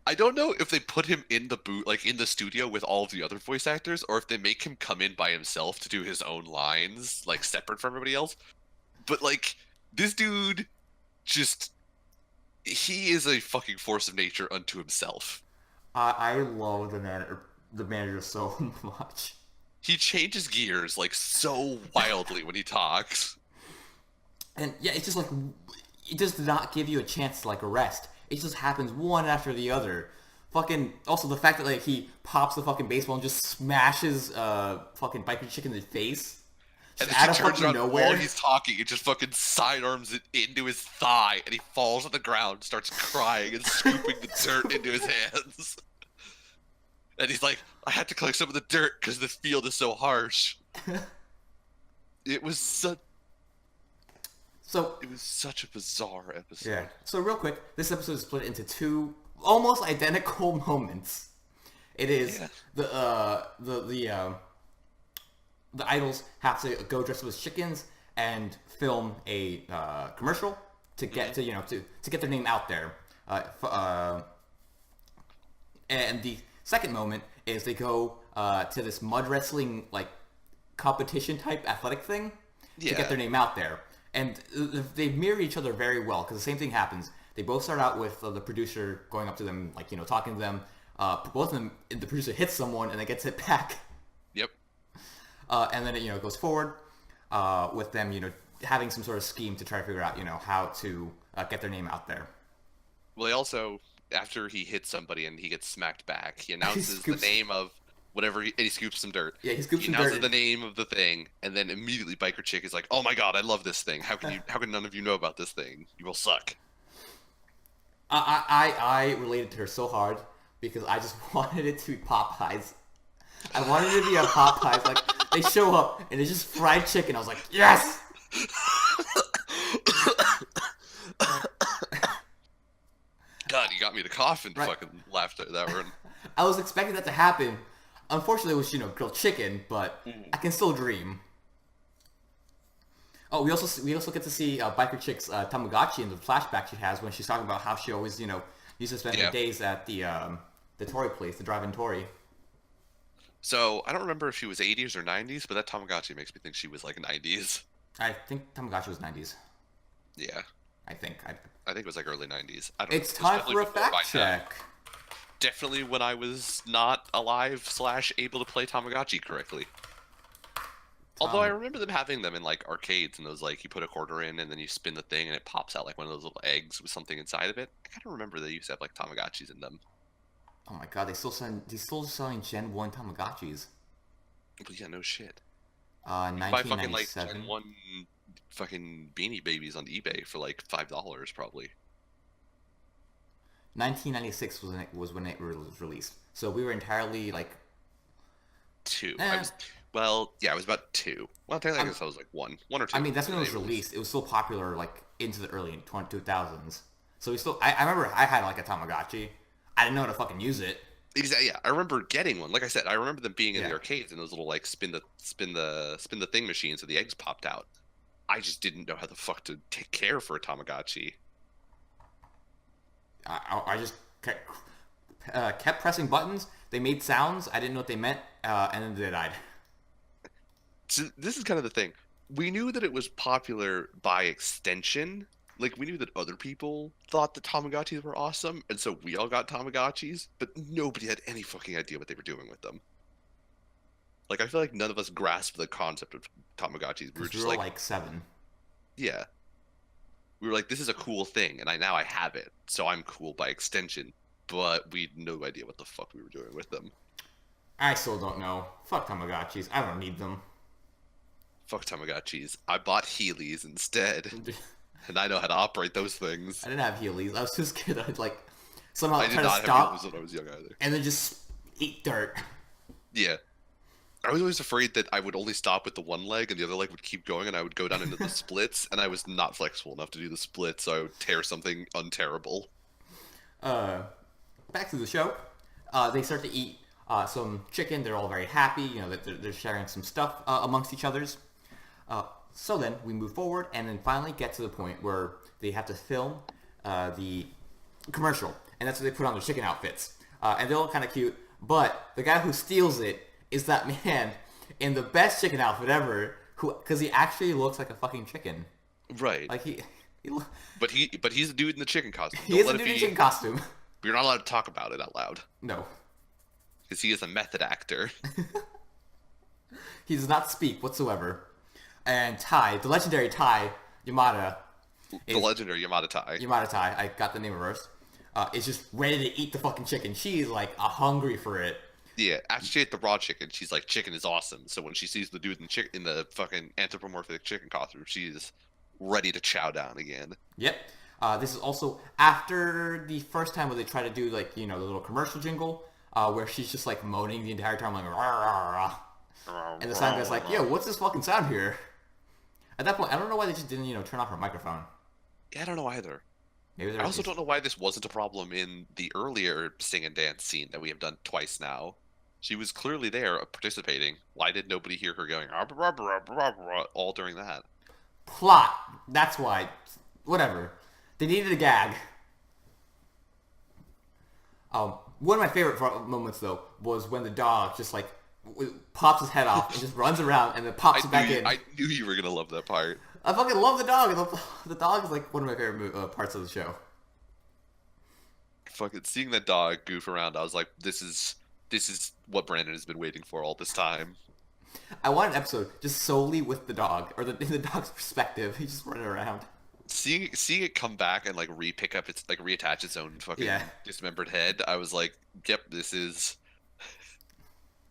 I don't know if they put him in the booth, like in the studio with all of the other voice actors, or if they make him come in by himself to do his own lines, like separate from everybody else. But like this dude, he is a fucking force of nature unto himself. I love the manager so much. He changes gears like so wildly when he talks. And yeah, it's just like it does not give you a chance to like rest. It just happens one after the other. Fucking also the fact that like he pops the fucking baseball and just smashes fucking Biker Chicken in the face. Just and then he turns around nowhere. While he's talking, it just fucking sidearms it into his thigh, and he falls on the ground, starts crying and scooping the dirt into his hands. And he's like, I had to collect some of the dirt because the field is so harsh. It was such a bizarre episode. Yeah. So real quick, this episode is split into two almost identical moments. It is the idols have to go dress up as chickens and film a commercial to get to get their name out there. And the second moment is they go to this mud wrestling like competition type athletic thing to get their name out there. And they mirror each other very well because the same thing happens. They both start out with the producer going up to them, like, talking to them. Both of them, the producer hits someone and they gets hit back. Yep. And then it goes forward with them, having some sort of scheme to try to figure out, how to get their name out there. Well, they also, after he hits somebody and he gets smacked back, he announces the name of whatever, and he scoops some dirt. Yeah, he scoops some dirt. He announces the name of the thing, and then immediately Biker Chick is like, "Oh my god, I love this thing. How can none of you know about this thing? You will suck." I related to her so hard because I just wanted it to be Popeyes. I wanted it to be a Popeyes. Like, they show up and it's just fried chicken. I was like, yes! God, you got me to cough and fucking laughed at that one. I was expecting that to happen. Unfortunately, it was, grilled chicken, but I can still dream. Oh, we also get to see Biker Chick's Tamagotchi in the flashback she has when she's talking about how she always, used to spend her days at the Tory place, the drive-in Tory. So, I don't remember if she was 80s or 90s, but that Tamagotchi makes me think she was like 90s. I think Tamagotchi was 90s. Yeah. I think it was like early 90s. It's time for a fact check. Definitely when I was not alive / able to play Tamagotchi correctly. Although I remember them having them in like arcades, and those like you put a quarter in and then you spin the thing and it pops out like one of those little eggs with something inside of it. I kind of remember they used to have like Tamagotchis in them. Oh my god, they still selling Gen 1 Tamagotchis. But yeah, no shit. You buy fucking like 1997. Gen 1 fucking Beanie Babies on eBay for like $5 probably. 1996 was when it was released. So we were entirely like, Two. eh. I was about two. Well, technically, I guess I was like one or two. I mean, that's when it was released. It was still popular like into the early 2000s. So I remember I had like a Tamagotchi. I didn't know how to fucking use it. Exactly. Yeah, I remember getting one. Like I said, I remember them being in the Yeah. arcades and those little like spin the thing machines, so the eggs popped out. I just didn't know how the fuck to take care for a Tamagotchi. I just kept pressing buttons. They made sounds. I didn't know what they meant, and then they died. So this is kind of the thing. We knew that it was popular by extension. Like we knew that other people thought that Tamagotchis were awesome, and so we all got Tamagotchis, but nobody had any fucking idea what they were doing with them. Like I feel like none of us grasped the concept of Tamagotchis. We were We just were like, like 7. yeah. We were like, this is a cool thing, and now I have it, so I'm cool by extension. But we had no idea what the fuck we were doing with them. I still don't know. Fuck Tamagotchis. I don't need them. Fuck Tamagotchis. I bought Heelys instead, and I know how to operate those things. I didn't have Heelys. I was too scared I'd like somehow I did try to not have stop Heelys when I was young either. and then just eat dirt. Yeah. I was always afraid that I would only stop with the one leg and the other leg would keep going and I would go down into the splits, and I was not flexible enough to do the splits, so I would tear something unterrible. Back to the show. They start to eat some chicken. They're all very happy. You know, they're sharing some stuff amongst each other's. So then we move forward and then finally get to the point where they have to film the commercial. And that's where they put on their chicken outfits. And they're all kind of cute. But the guy who steals it is that man in the best chicken outfit ever, because he actually looks like a fucking chicken. Right. Like he But he's the dude in the chicken costume. he is a dude in a chicken costume. We're not allowed to talk about it out loud. No. Because he is a method actor. He does not speak whatsoever. And Tai, the legendary Tai Yamada, The legendary Yamada Tai. Yamada Tai, I got the name reversed, is just ready to eat the fucking chicken. She's like hungry for it. Yeah, after she ate the raw chicken, she's like, chicken is awesome. So when she sees the dude in the fucking anthropomorphic chicken costume, she's ready to chow down again. Yep. This is also after the first time where they try to do like, you know, the little commercial jingle, where she's just like moaning the entire time like rah, rah, rah. And the sound guy's like, yo, what's this fucking sound here? At that point, I don't know why they just didn't, you know, turn off her microphone. Yeah, I don't know either. Maybe I also don't know why this wasn't a problem in the earlier sing and dance scene that we have done twice now. She was clearly there participating. Why did nobody hear her going "Ah, brah, brah, brah, brah," all during that? Plot. That's why. Whatever. They needed a gag. One of my favorite moments though was when the dog just like pops his head off and just runs around and then pops it back in. I knew you were gonna love that part. I fucking love the dog. The dog is like one of my favorite parts of the show. Fucking seeing that dog goof around, I was like, this is what Brandon has been waiting for all this time. I want an episode just solely with the dog, or in the dog's perspective. He's just running around. Seeing it come back and like pick up its like reattach its own fucking Yeah. dismembered head, I was like, yep, this is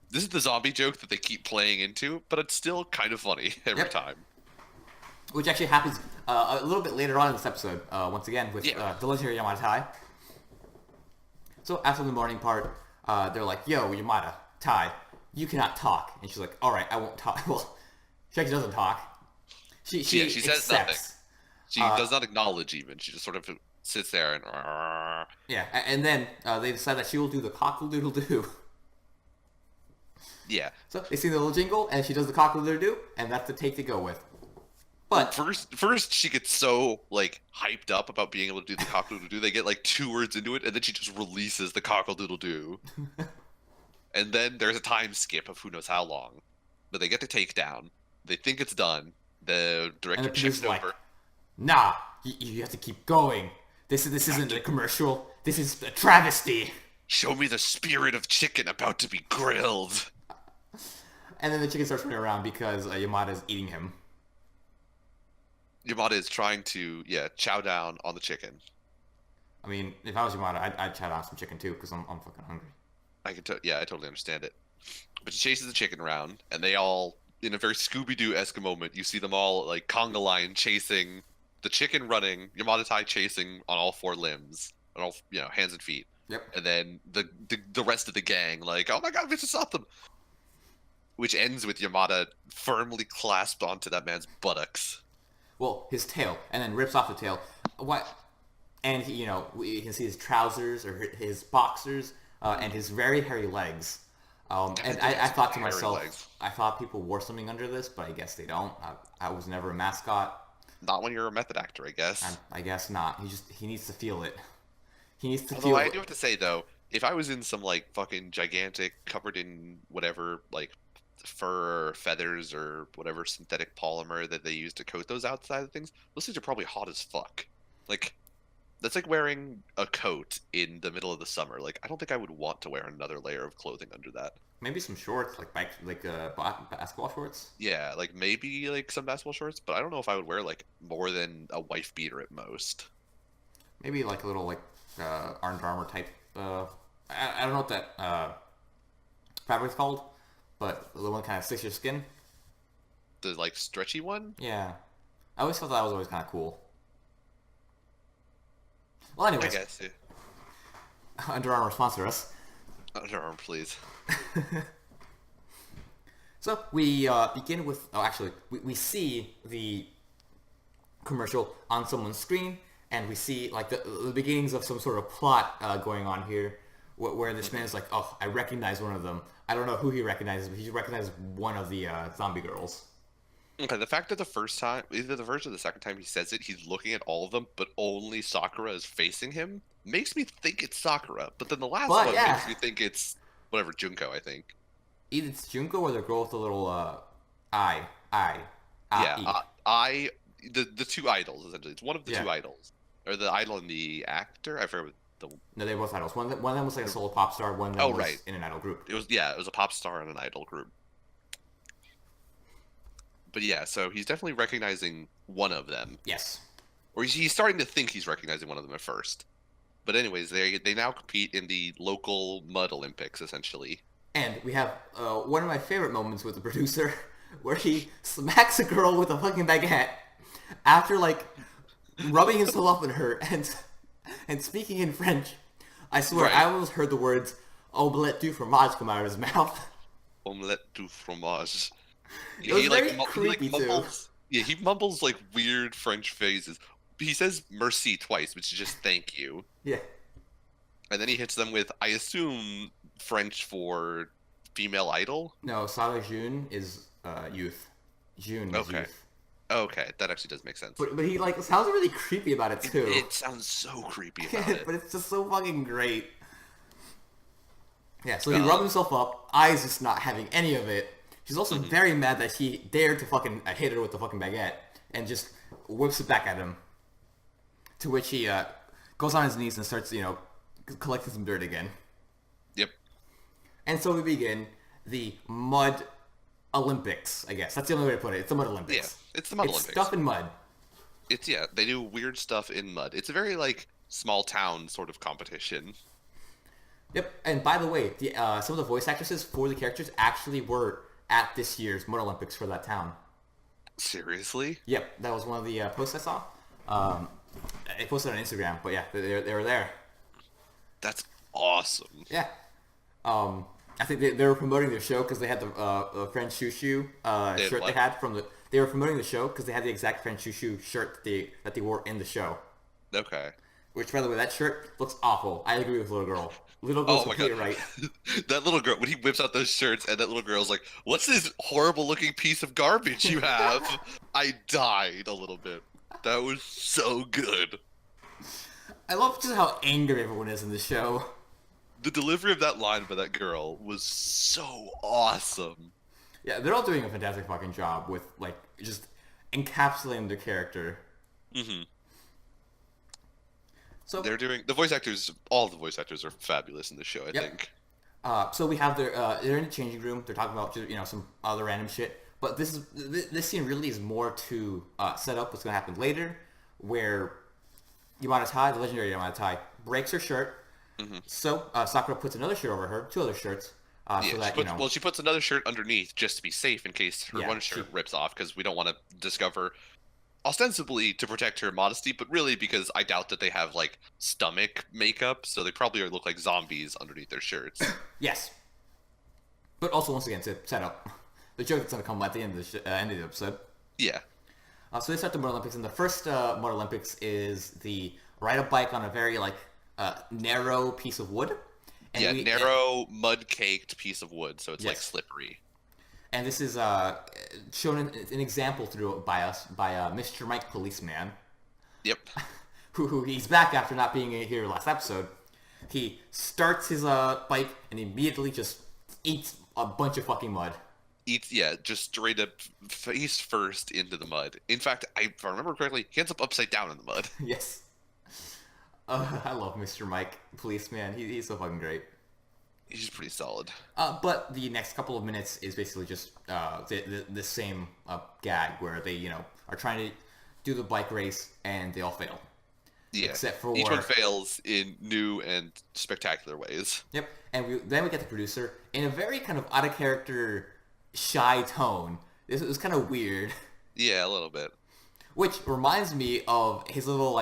the zombie joke that they keep playing into, but it's still kind of funny every Yep. time. Which actually happens a little bit later on in this episode, once again, with the legendary Yamada Tai. So after the morning part, they're like, yo, Yamada, Tai, you cannot talk. And she's like, alright, I won't talk. Well, she actually doesn't talk. She says nothing. accepts. She does not acknowledge even. She just sort of sits there and Yeah, and then they decide that she will do the cockle-doodle-doo. yeah. So they see the little jingle, and she does the cockle-doodle-doo, and that's the take to go with. But First she gets so like hyped up about being able to do the cockle-doodle-doo. They get like 2 words into it, and then she just releases the cockle-doodle-doo. And then there's a time skip of who knows how long, but they get the takedown. They think it's done. The director the checks producer's it like, over. nah, you have to keep going. This isn't a commercial. This is a travesty. Show me the spirit of chicken about to be grilled. And then the chicken starts running around because Yamada's eating him. Yamada is trying to, chow down on the chicken. I mean, if I was Yamada, I'd chow down some chicken too because I'm fucking hungry. I totally understand it. But she chases the chicken around, and they all, in a very Scooby-Doo-esque moment, you see them all like conga line chasing the chicken, running, Yamada Tai chasing on all four limbs, on all hands and feet. Yep. And then the rest of the gang like, oh my god, we just shot them. Which ends with Yamada firmly clasped onto that man's buttocks. Well, his tail, and then rips off the tail. What? And he, you can see his trousers or his boxers, and his very hairy legs. And I thought to myself, I thought people wore something under this, but I guess they don't. I was never a mascot. Not when you're a method actor, I guess. I guess not. He needs to feel it. He needs to Although feel. I do have to say though, if I was in some like fucking gigantic, covered in whatever like fur or feathers or whatever synthetic polymer that they use to coat those outside of things, those things are probably hot as fuck. Like, that's like wearing a coat in the middle of the summer. Like, I don't think I would want to wear another layer of clothing under that. Maybe some shorts, like basketball shorts. Yeah, like maybe like some basketball shorts, but I don't know if I would wear like more than a wife beater at most. Maybe like a little like Armed Armor type. I don't know what that fabric's called, but the one kind of sticks your skin. The like stretchy one? Yeah, I always thought that was always kind of cool. Well, anyways, I guess. Yeah. Under Armour sponsor us. Under Armour, please. So we begin with. Oh, actually, we see the commercial on someone's screen, and we see like the beginnings of some sort of plot going on here, where this man is like, "Oh, I recognize one of them. I don't know who he recognizes, but he recognizes one of the zombie girls." Okay, the fact that the first time, either the first or the second time he says it, he's looking at all of them, but only Sakura is facing him, makes me think it's Sakura. But then the last one makes me think it's whatever, Junko, I think. Either it's Junko or the girl with the little eye. The two idols, essentially. It's one of the two idols. Or the idol and the actor? I forget what No, they're both idols. One of them was like a solo pop star, one of them was in an idol group. It was a pop star and an idol group. But yeah, so he's definitely recognizing one of them. Yes. Or he's starting to think he's recognizing one of them at first. But anyways, they now compete in the local mud Olympics, essentially. And we have one of my favorite moments with the producer, where he smacks a girl with a fucking baguette after like rubbing himself up in her and speaking in French. I swear, I almost heard the words "omelette du fromage" come out of his mouth. Omelette du fromage. It was very creepy too. Yeah, he mumbles like weird French phrases. He says "merci" twice, which is just "thank you." Yeah. And then he hits them with, I assume, French for female idol? No, Sarah June is youth. June is youth. Okay, that actually does make sense. But he like sounds really creepy about it too. It sounds so creepy about it. But it's just so fucking great. Yeah, so he rubbed himself up. Ai's just not having any of it. She's also very mad that he dared to fucking hit her with the fucking baguette and just whips it back at him. To which he goes on his knees and starts, collecting some dirt again. Yep. And so we begin the Mud Olympics, I guess. That's the only way to put it. It's the Mud Olympics. Yeah, it's the Mud Olympics. Stuff in mud. They do weird stuff in mud. It's a very, small town sort of competition. Yep, and by the way, some of the voice actresses for the characters actually were at this year's Mud Olympics for that town. Seriously? Yep, that was one of the posts I saw. I posted on Instagram, but yeah, they were there. That's awesome. Yeah. I think they were promoting their show because they had the French Shushu shirt they had from the... They were promoting the show because they had the exact French Shushu shirt that they wore in the show. Okay. Which, by the way, that shirt looks awful. I agree with Little Girl. Little Girl's completely right. That little girl, when he whips out those shirts and that little girl's like, what's this horrible looking piece of garbage you have? I died a little bit. That was so good. I love just how angry everyone is in the show. The delivery of that line by that girl was so awesome. Yeah, they're all doing a fantastic fucking job with, just encapsulating their character. Mm-hmm. So they're doing... The voice actors... All the voice actors are fabulous in the show, I think. So we have they're in the changing room. They're talking about some other random shit. But this scene really is more to set up what's going to happen later, where Yamada Tai, the legendary Yamada Tai, breaks her shirt. So Sakura puts another shirt over her, two other shirts, Yeah, so that well, she puts another shirt underneath just to be safe in case her Yeah, one shirt rips off, because we don't want to discover, ostensibly to protect her modesty, but really because I doubt that they have like stomach makeup, so they probably look like zombies underneath their shirts. Yes. But also, once again, to set up the joke that's going to come at the end of end of the episode. Yeah. So they start the Mud Olympics, and the first Mud Olympics is the ride a bike on a very narrow piece of wood. And narrow, mud-caked piece of wood, so it's like Yes. slippery. And this is shown an example through by Mr. Mike Policeman, Yep. who he's back after not being here last episode. He starts his bike and immediately just eats a bunch of fucking mud. Just straight up face first into the mud. In fact, if I remember correctly, he ends up upside down in the mud. Yes. I love Mr. Mike Policeman. He's so fucking great. He's pretty solid. But the next couple of minutes is basically just the same gag where they are trying to do the bike race and they all fail. Yeah. Except for each one fails in new and spectacular ways. Yep. And then we get the producer in a very kind of out of character, shy tone. This was kind of weird. Yeah, a little bit. Which reminds me of his little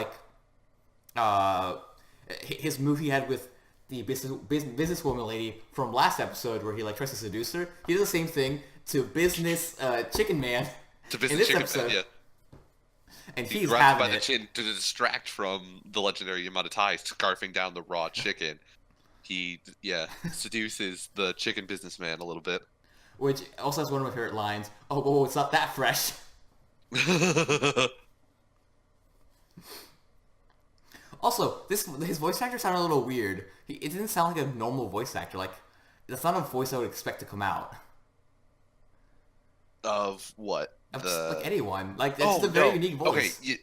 his move he had with the businesswoman lady from last episode, where he tries to seduce her. He does the same thing to business chicken man To in business this chicken episode, man, yeah. and He he's grabs him by having the it. chin to distract from the legendary Yamada Tai scarfing down the raw chicken. He, seduces the chicken businessman a little bit. Which also has one of my favorite lines. Oh, it's not that fresh. Also, his voice actor sounded a little weird. It didn't sound like a normal voice actor. That's not a voice I would expect to come out Of what? of just, anyone. It's just a very unique voice. Okay,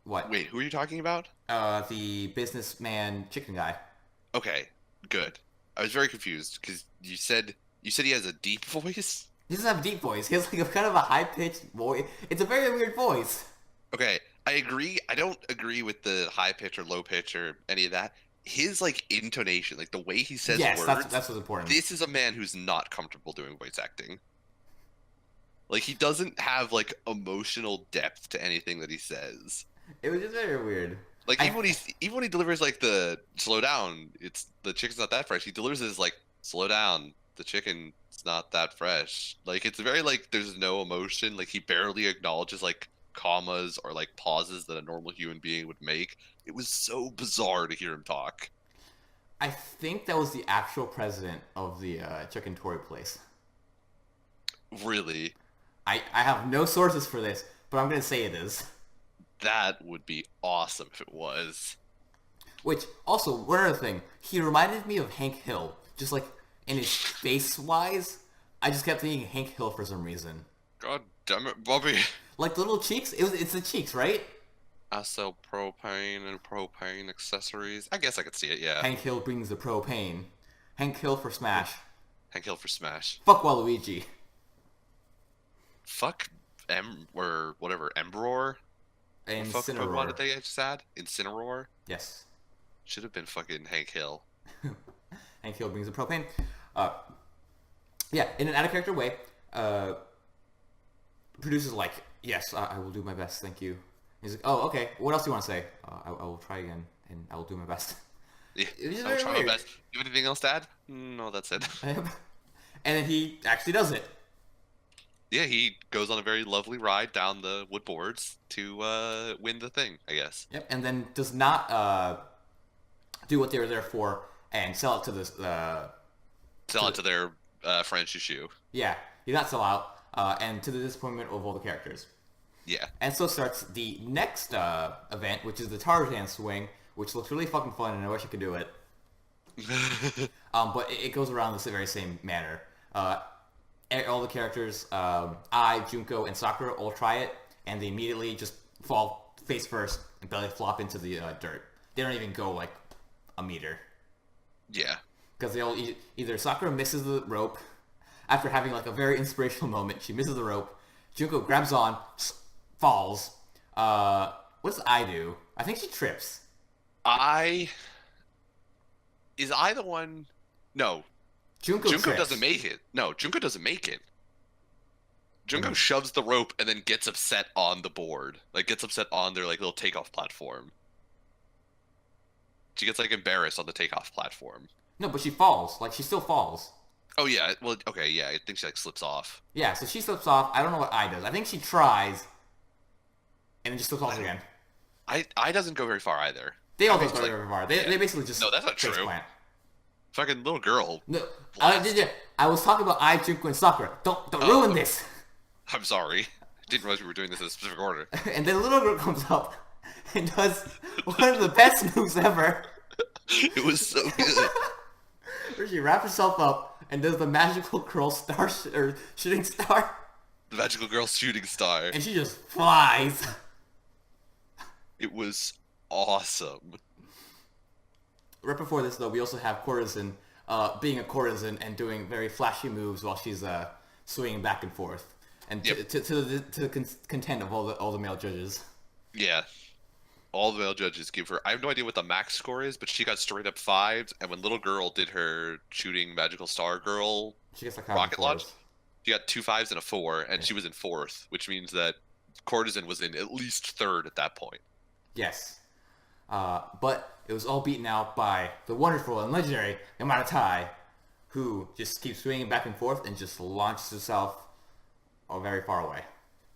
What? wait, who are you talking about? The businessman chicken guy. Okay, good. I was very confused because you said he has a deep voice. He doesn't have a deep voice. He has a kind of a high pitched voice. It's a very weird voice. Okay, I agree. I don't agree with the high pitch or low pitch or any of that. His intonation, the way he says Yes, words. that's what's important. This is a man who's not comfortable doing voice acting. He doesn't have emotional depth to anything that he says. It was just very weird. Even when he delivers the slow down, it's the chicken's not that fresh. He delivers it as slow down, the chicken's not that fresh. It's very there's no emotion. He barely acknowledges commas or pauses that a normal human being would make. It was so bizarre to hear him talk. I think that was the actual president of the chicken Tory place. Really? I have no sources for this, but I'm going to say it is. That would be awesome if it was. Which, also, one other thing, he reminded me of Hank Hill. Just in his face-wise, I just kept thinking Hank Hill for some reason. God damn it, Bobby. The little cheeks? It's the cheeks, right? I sell propane and propane accessories. I guess I could see it, yeah. Hank Hill brings the propane. Hank Hill for Smash. Hank Hill for Smash. Fuck Waluigi. Fuck or whatever, Emperor? And Fuck Pokemon did Incineroar. they just add? Incineroar? Yes. Should have been fucking Hank Hill. Hank Hill brings the propane. In an out-of-character way, producer's yes, I will do my best, thank you. He's like, oh, okay, what else do you want to say? I will try again, and I will do my best. Yeah, It was just I'll very try weird. my best. You have anything else to add? No, that's it. And then he actually does it. Yeah, he goes on a very lovely ride down the wood boards to win the thing, I guess. Yep, and then does not do what they were there for and sell it to this. Sell it to their friend Shushu. Yeah, he did not sell out, and to the disappointment of all the characters. Yeah. And so starts the next event, which is the Tarzan swing, which looks really fucking fun, and I wish I could do it. But it goes around the very same manner. All the characters, Junko, and Sakura all try it, and they immediately just fall face first and belly flop into the dirt. They don't even go a meter. Yeah. Because they'll either Sakura misses the rope after having like a very inspirational moment. She misses the rope. Junko grabs on, falls. What does I do? I think she trips. I is I the one? No, Junko Junko trips. doesn't make it. No, Junko doesn't make it. Junko Mhm. shoves the rope and then gets upset on the board. Like gets upset on their like little takeoff platform. She gets like embarrassed on the takeoff platform. No, but she falls. Like she still falls. Oh yeah, well okay, yeah, I think she like slips off. Yeah, so she slips off. I don't know what I does. I think she tries, and then just slips off again. I doesn't go very far either. They all I go think, very far. They basically just No, that's not face true. plant. Fucking little girl. No, Blast. I was talking about I, Junko, and Sakura. Don't ruin this. I'm sorry. Didn't realize we were doing this in a specific order. And then the little girl comes up and does one of the best moves ever, It was so good. where she wraps herself up and does the magical curl star or shooting star, The magical girl shooting star. and she just flies. It was awesome. Right before this, though, we also have Corazon being a Corazon and doing very flashy moves while she's swinging back and forth, and Yep. to the content of all the male judges. Yeah. All the male judges give her. I have no idea what the max score is, but she got straight up fives. And when little girl did her shooting magical star girl She gets like rocket launch, fours. she got 2 5s and a 4, and she was in fourth, which means that Courtesan was in at least third at that point. Yes. But it was all beaten out by the wonderful and legendary Yamada Tai, who just keeps swinging back and forth and just launches herself very far away.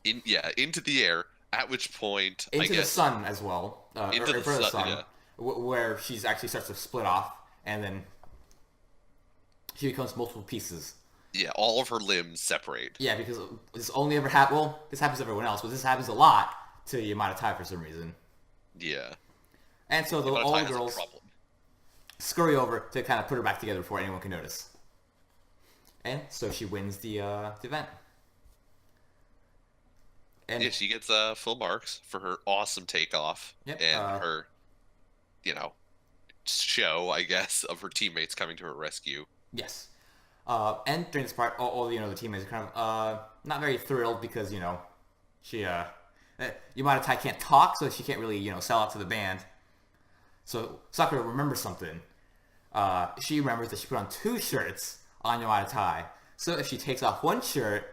Into the air. At which point, I Into the guess sun as well. Into or the in front of sun, yeah. where she's actually starts to split off, and then she becomes multiple pieces. yeah, all of her limbs separate. Yeah, because this only ever happens. Well, this happens to everyone else, but this happens a lot to Yamada Tai for some reason. Yeah, And so Yamada all Tai the has a girls problem. scurry over to kind of put her back together before anyone can notice. And so she wins the event. And Yeah, she gets full marks for her awesome takeoff Yep, and her, show, I guess, of her teammates coming to her rescue. yes. And during this part, all the teammates are kind of not very thrilled because she Yamada Tai can't talk, so she can't really sell out to the band. So Sakura remembers something. She remembers that she put on 2 shirts on Yamada Tai. So if she takes off one shirt,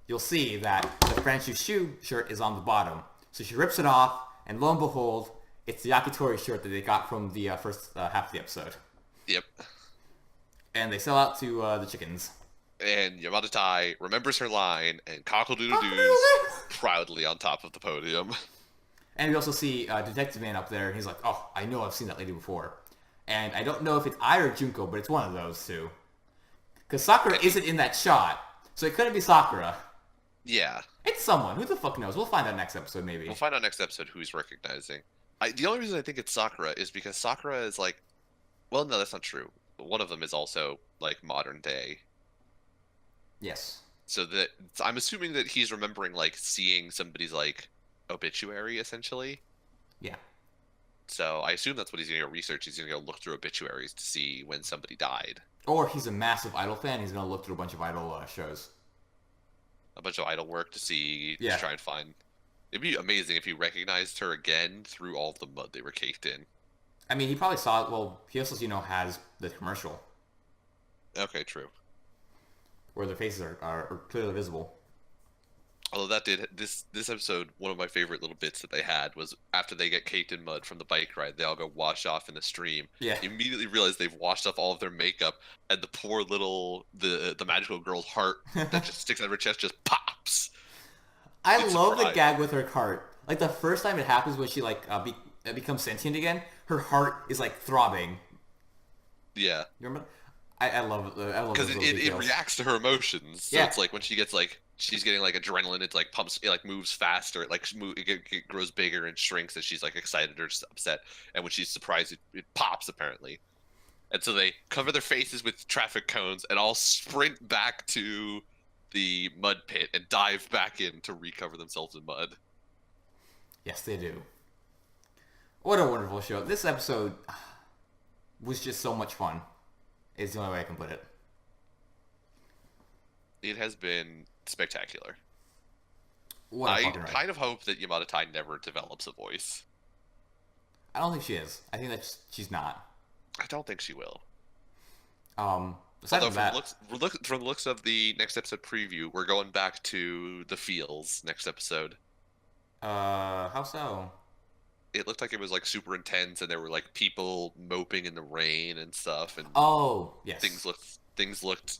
you'll see that the Friendship Shoe shirt is on the bottom. So she rips it off, and lo and behold, it's the Yakitori shirt that they got from the first half of the episode. Yep. And they sell out to the chickens. And Yamada Tai remembers her line and cockle-doodle-doos Cockle-doodle-doo! proudly on top of the podium. And we also see Detective Man up there, and he's like, oh, I know I've seen that lady before. And I don't know if it's I or Junko, but it's one of those two. Because Sakura isn't in that shot, so it couldn't be Sakura. Yeah. It's someone. Who the fuck knows? We'll find out next episode, maybe. We'll find out next episode who he's recognizing. The only reason I think it's Sakura is because Sakura is like... Well, no, that's not true. One of them is also, like, modern day. Yes. So that I'm assuming that he's remembering, like, seeing somebody's, like, obituary, essentially. Yeah. So I assume that's what he's going to go research. He's going to go look through obituaries to see when somebody died. Or he's a massive Idol fan. He's going to look through a bunch of Idol shows. A bunch of idol work to see, Yeah. to try and find... It'd be amazing if he recognized her again through all of the mud they were caked in. I mean, he probably saw it. Well, he also, has the commercial Okay, true. where their faces are clearly visible. Although this episode, one of my favorite little bits that they had was after they get caked in mud from the bike ride, they all go wash off in the stream. Yeah. You immediately realize they've washed off all of their makeup, and the poor little the magical girl's heart that just sticks out of her chest just pops. I It's love the surprise. gag with her heart. Like, the first time it happens when she, becomes sentient again, her heart is, throbbing. Yeah, You remember? I love it. I love because those it, little it details. reacts to her emotions. So Yeah. it's like when she gets she's getting adrenaline, it pumps, it moves faster, it grows bigger and shrinks as she's excited or just upset, and when she's surprised, it pops apparently. And so they cover their faces with traffic cones and all sprint back to the mud pit and dive back in to recover themselves in mud. Yes, they do. What a wonderful show. This episode was just so much fun. Is the only way I can put it. It has been spectacular. What a I fucking ride. kind of hope that Yamato never develops a voice. I don't think she is. I think that she's not. I don't think she will. Aside Although from that, from the looks of the next episode preview, we're going back to the feels next episode. how so? It looked like it was like super intense, and there were like people moping in the rain and stuff, and Oh, yes. things looked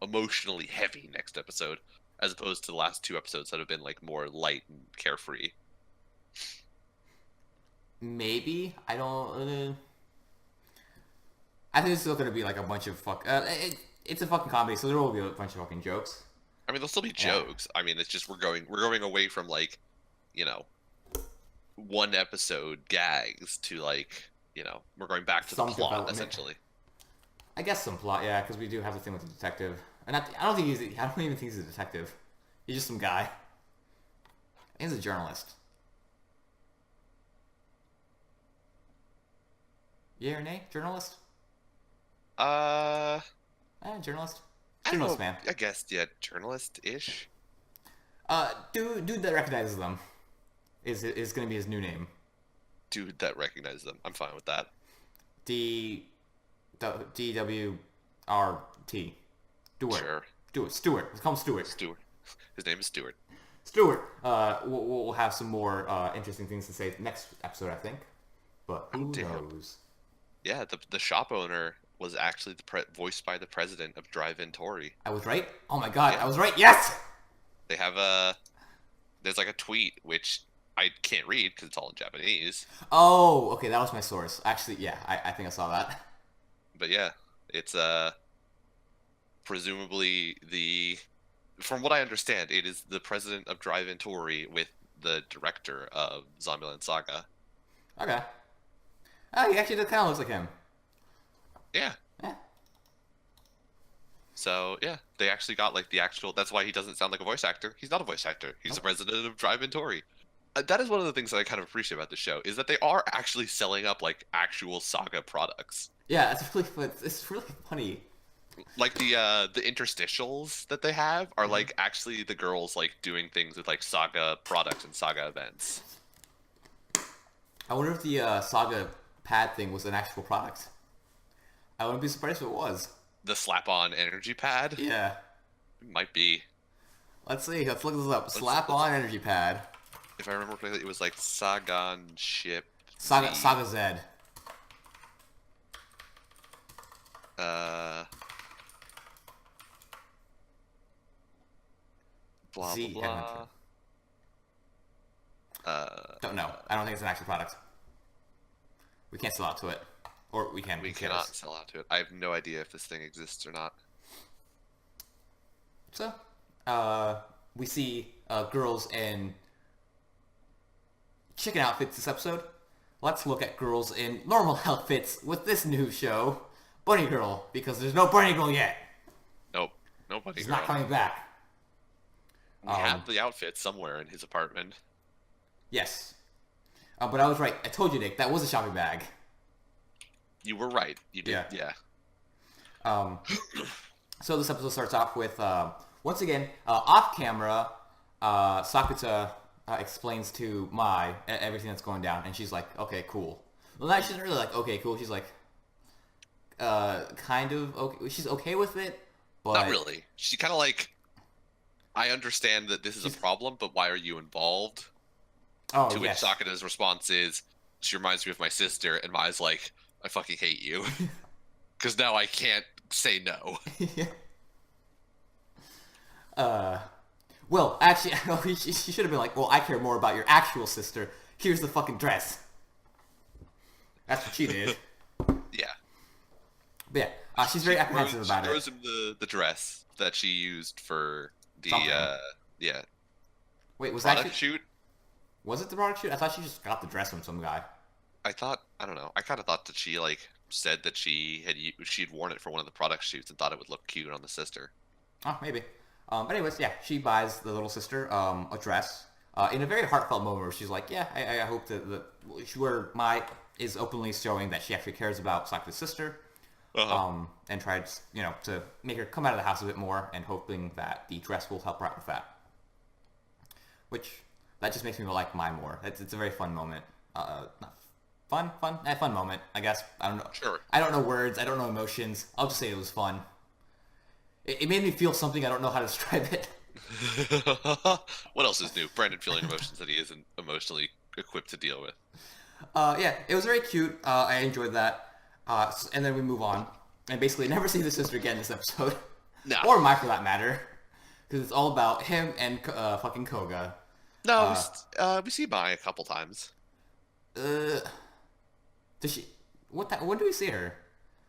emotionally heavy next episode, as opposed to the last two episodes that have been like more light and carefree. Maybe. I don't... I think it's still going to be like a bunch of it's a fucking comedy, so there will be a bunch of fucking jokes. I mean, there'll still be jokes. I mean, it's just we're going away from like, one episode gags to like, we're going back to Some the plot development. essentially. I guess some plot, yeah, because we do have the thing with the detective. And I don't even think he's a detective. He's just some guy. He's a journalist. Yeah or nay? Journalist? Journalist. I don't Journalist, know, man. I guess, yeah, journalist-ish. Dude that recognizes them is going to be his new name. Dude that recognizes them. I'm fine with that. DWRT. Stewart. Sure. Stewart. Let's call him Stewart. Stewart. His name is Stewart. Stewart. We'll have some more interesting things to say next episode, I think. But who knows? Yeah, the shop owner was actually voiced by the president of Drive-In Tori. I was right? Oh my god, Yeah. I was right! Yes! They have there's like a tweet, which I can't read because it's all in Japanese. Oh, okay, that was my source. Actually, yeah, I think I saw that. But yeah, it's presumably from what I understand, it is the president of Drive-In Tori with the director of Zombieland Saga. Okay. Oh, he actually kind of looks like him. Yeah. Yeah. So yeah, they actually got like the actual. That's why he doesn't sound like a voice actor. He's not a voice actor. He's the president of Drive-In Tori. That is one of the things that I kind of appreciate about the show is that they are actually selling up like actual Saga products. Yeah, it's really funny. Like the interstitials that they have are like actually the girls like doing things with like Saga products and Saga events. I wonder if the Saga pad thing was an actual product. I wouldn't be surprised if it was. The slap-on energy pad? Yeah. Might be. Let's see. Let's look this up. Slap-on energy pad. If I remember correctly, it was like Sagan Ship. Saga Z. Blah Z, blah yeah, blah. Don't know. I don't think it's an actual product. We can't sell out to it. Or we can. We cannot sell out to it. I have no idea if this thing exists or not. So, we see girls in chicken outfits this episode. Let's look at girls in normal outfits with this new show, Bunny Girl, because there's no Bunny Girl yet. Nope. Nobody. She's not coming back. We have the outfit somewhere in his apartment. Yes. But I was right. I told you, Nick, that was a shopping bag. You were right. You did. Yeah. Yeah. So this episode starts off with, once again, off camera, Sakuta explains to Mai everything that's going down, and she's like, okay, cool. Well, now she's not really like, okay, cool. She's like, kind of okay. She's okay with it, but... Not really. She kind of like, I understand that this is a problem, but why are you involved? Oh, to which yes. Sakuta's response is, she reminds me of my sister, and Mai's like, I fucking hate you. Because now I can't say no. Well, actually, she should have been like, well, I care more about your actual sister. Here's the fucking dress. That's what she did. Yeah. But yeah, she's very apprehensive about She it. throws him the dress that she used for the, Something. yeah, Wait, was that product shoot. Was it the product shoot? I thought she just got the dress from some guy. I don't know. I kind of thought that she like said that she'd worn it for one of the product shoots and thought it would look cute on the sister. Oh, maybe. But anyways, yeah, she buys the little sister a dress in a very heartfelt moment where she's like, yeah, I hope that where Mai is openly showing that she actually cares about Sakura's sister. And tried, to make her come out of the house a bit more, and hoping that the dress will help her out with that. Which, that just makes me like Mai more. It's a very fun moment. Not fun moment, I guess. I don't know. Sure. I don't know words. I don't know emotions. I'll just say it was fun. It made me feel something. I don't know how to describe it. What else is new? Brandon feeling emotions that he isn't emotionally equipped to deal with. Yeah, it was very cute. I enjoyed that. And then we move on. And basically never see the sister again this episode. No. Or Mai for that matter. Because it's all about him and fucking Koga. No, we see Mai a couple times. Does she... When do we see her?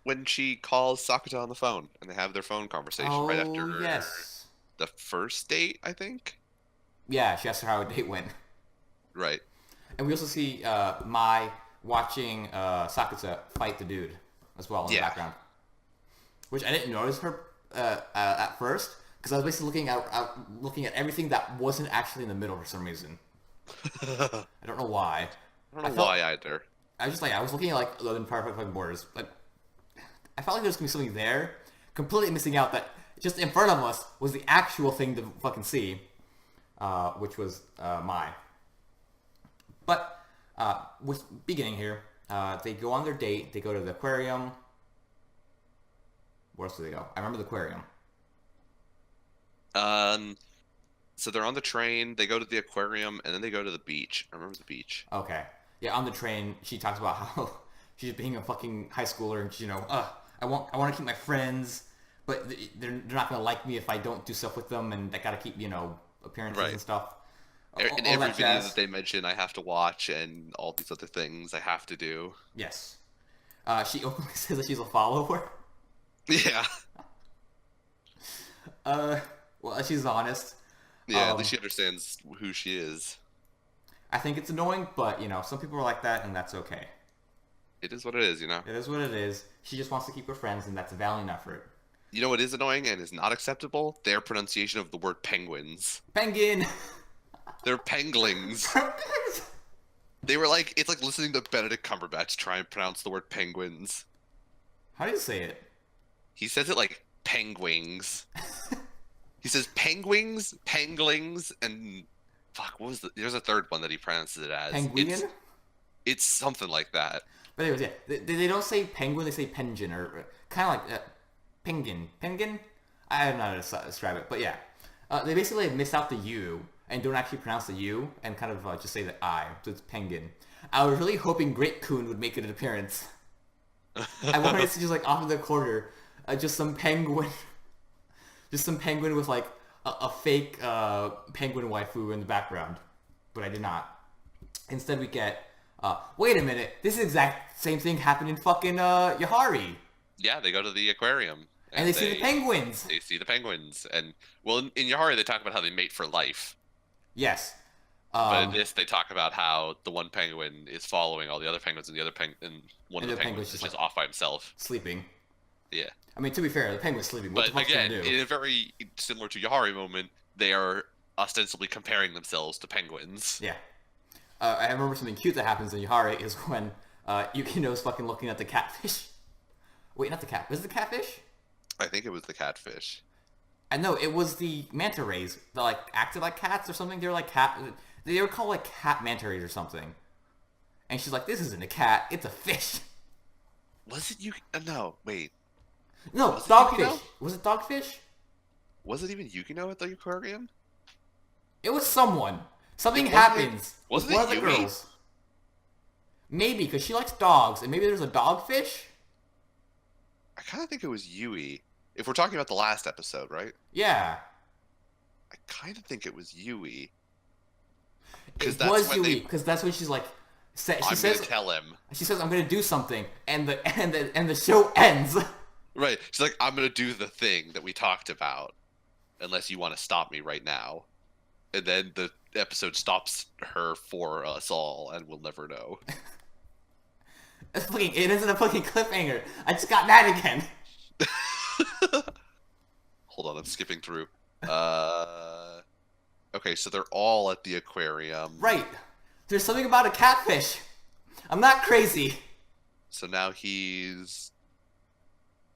When she calls Sakata on the phone, and they have their phone conversation right after yes. the first date, I think? Yeah, she asked her how a date went. Right. And we also see Mai watching Sakata fight the dude as well in the background. Which I didn't notice her at first, because I was basically looking at everything that wasn't actually in the middle for some reason. I don't know why. I don't know why either. I was just I was looking at the entire fucking borders, but I felt like there was gonna be something there, completely missing out that just in front of us was the actual thing to fucking see, which was Mai. But with beginning here, they go on their date. They go to the aquarium. Where else do they go? I remember the aquarium. So they're on the train. They go to the aquarium, and then they go to the beach. I remember the beach. Okay. Yeah, on the train, she talks about how she's being a fucking high schooler, and I want to keep my friends, but they're not gonna like me if I don't do stuff with them, and I gotta keep appearances and stuff. In every video that they mention, I have to watch, and all these other things I have to do. Yes. She openly says that she's a follower. Yeah. Well, she's honest. Yeah, at least she understands who she is. I think it's annoying, but, some people are like that, and that's okay. It is what it is, It is what it is. She just wants to keep her friends, and that's a valiant effort. You know what is annoying and is not acceptable? Their pronunciation of the word penguins. Penguin! They're penglings. They were it's like listening to Benedict Cumberbatch try and pronounce the word penguins. How do you say it? He says it like penguins. He says penguins, penglings, and fuck, what was there's a third one that he pronounces it as. Penguin? It's something like that. But anyways, yeah, they don't say penguin, they say penguin, or kind of like penguin. Penguin? I don't know how to describe it, but yeah. They basically miss out the U and don't actually pronounce the U and kind of just say the I, so it's penguin. I was really hoping Great Coon would make an appearance. I wanted to see just off in the corner, just some penguin, with a fake penguin waifu in the background, but I did not. Instead, we get. Wait a minute, this exact same thing happened in fucking Yahari. Yeah, they go to the aquarium. And they see the penguins. They see the penguins. And, well, in Yahari, they talk about how they mate for life. Yes. But in this, they talk about how the one penguin is following all the other penguins, and one of the penguins is just off by himself. Sleeping. Yeah. I mean, to be fair, the penguin's sleeping. What but the fuck's again, gonna do? in a very similar to Yahari moment, they are ostensibly comparing themselves to penguins. Yeah. I remember something cute that happens in Yahari is when Yukino's fucking looking at the catfish. Wait, not the cat. Was it the catfish? I think it was the catfish. I know, it was the manta rays that acted like cats or something. They were they were called cat manta rays or something. And she's like, this isn't a cat, it's a fish. Was it no, wait. No, dogfish. Was it dogfish? Was it even Yukino at the aquarium? It was someone. Something happens with one of the Yui? girls. Maybe, because she likes dogs, and maybe there's a dogfish? I kind of think it was Yui. If we're talking about the last episode, right? Yeah. I kind of think it was Yui. It was Yui, because that's when she's like... I'm going to tell him. She says, I'm going to do something, and the show ends. Right. She's like, I'm going to do the thing that we talked about, unless you want to stop me right now. And then the episode stops her for us all, and we'll never know. It isn't a fucking cliffhanger. I just got mad again. Hold on, I'm skipping through. Okay, so they're all at the aquarium. Right. There's something about a catfish. I'm not crazy. So now he's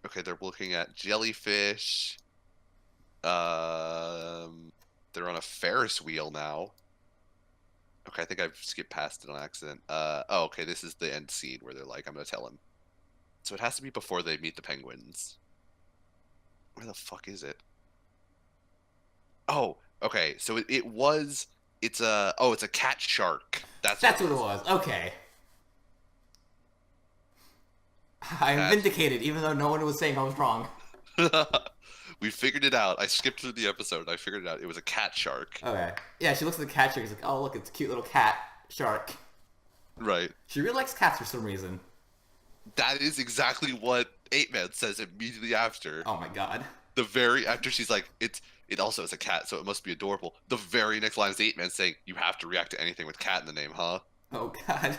Okay, they're looking at jellyfish. They're on a Ferris wheel now. Okay, I think I've skipped past it on accident. Oh, okay, this is the end scene where they're like, I'm gonna tell him. So it has to be before they meet the penguins. Where the fuck is it? Oh, okay. So it's a cat shark. That's That's what what it it was. Okay. I'm Cat. vindicated, even though no one was saying I was wrong. is. We figured it out. I skipped through the episode. I figured it out. It was a cat shark. Okay. Yeah, she looks at the cat shark. She's like, oh, look, it's a cute little cat shark. Right. She really likes cats for some reason. That is exactly what 8-Man says immediately after. Oh my god. The very after she's like, it also is a cat, so it must be adorable. The very next line is 8-Man saying, "You have to react to anything with cat in the name, huh?" Oh god.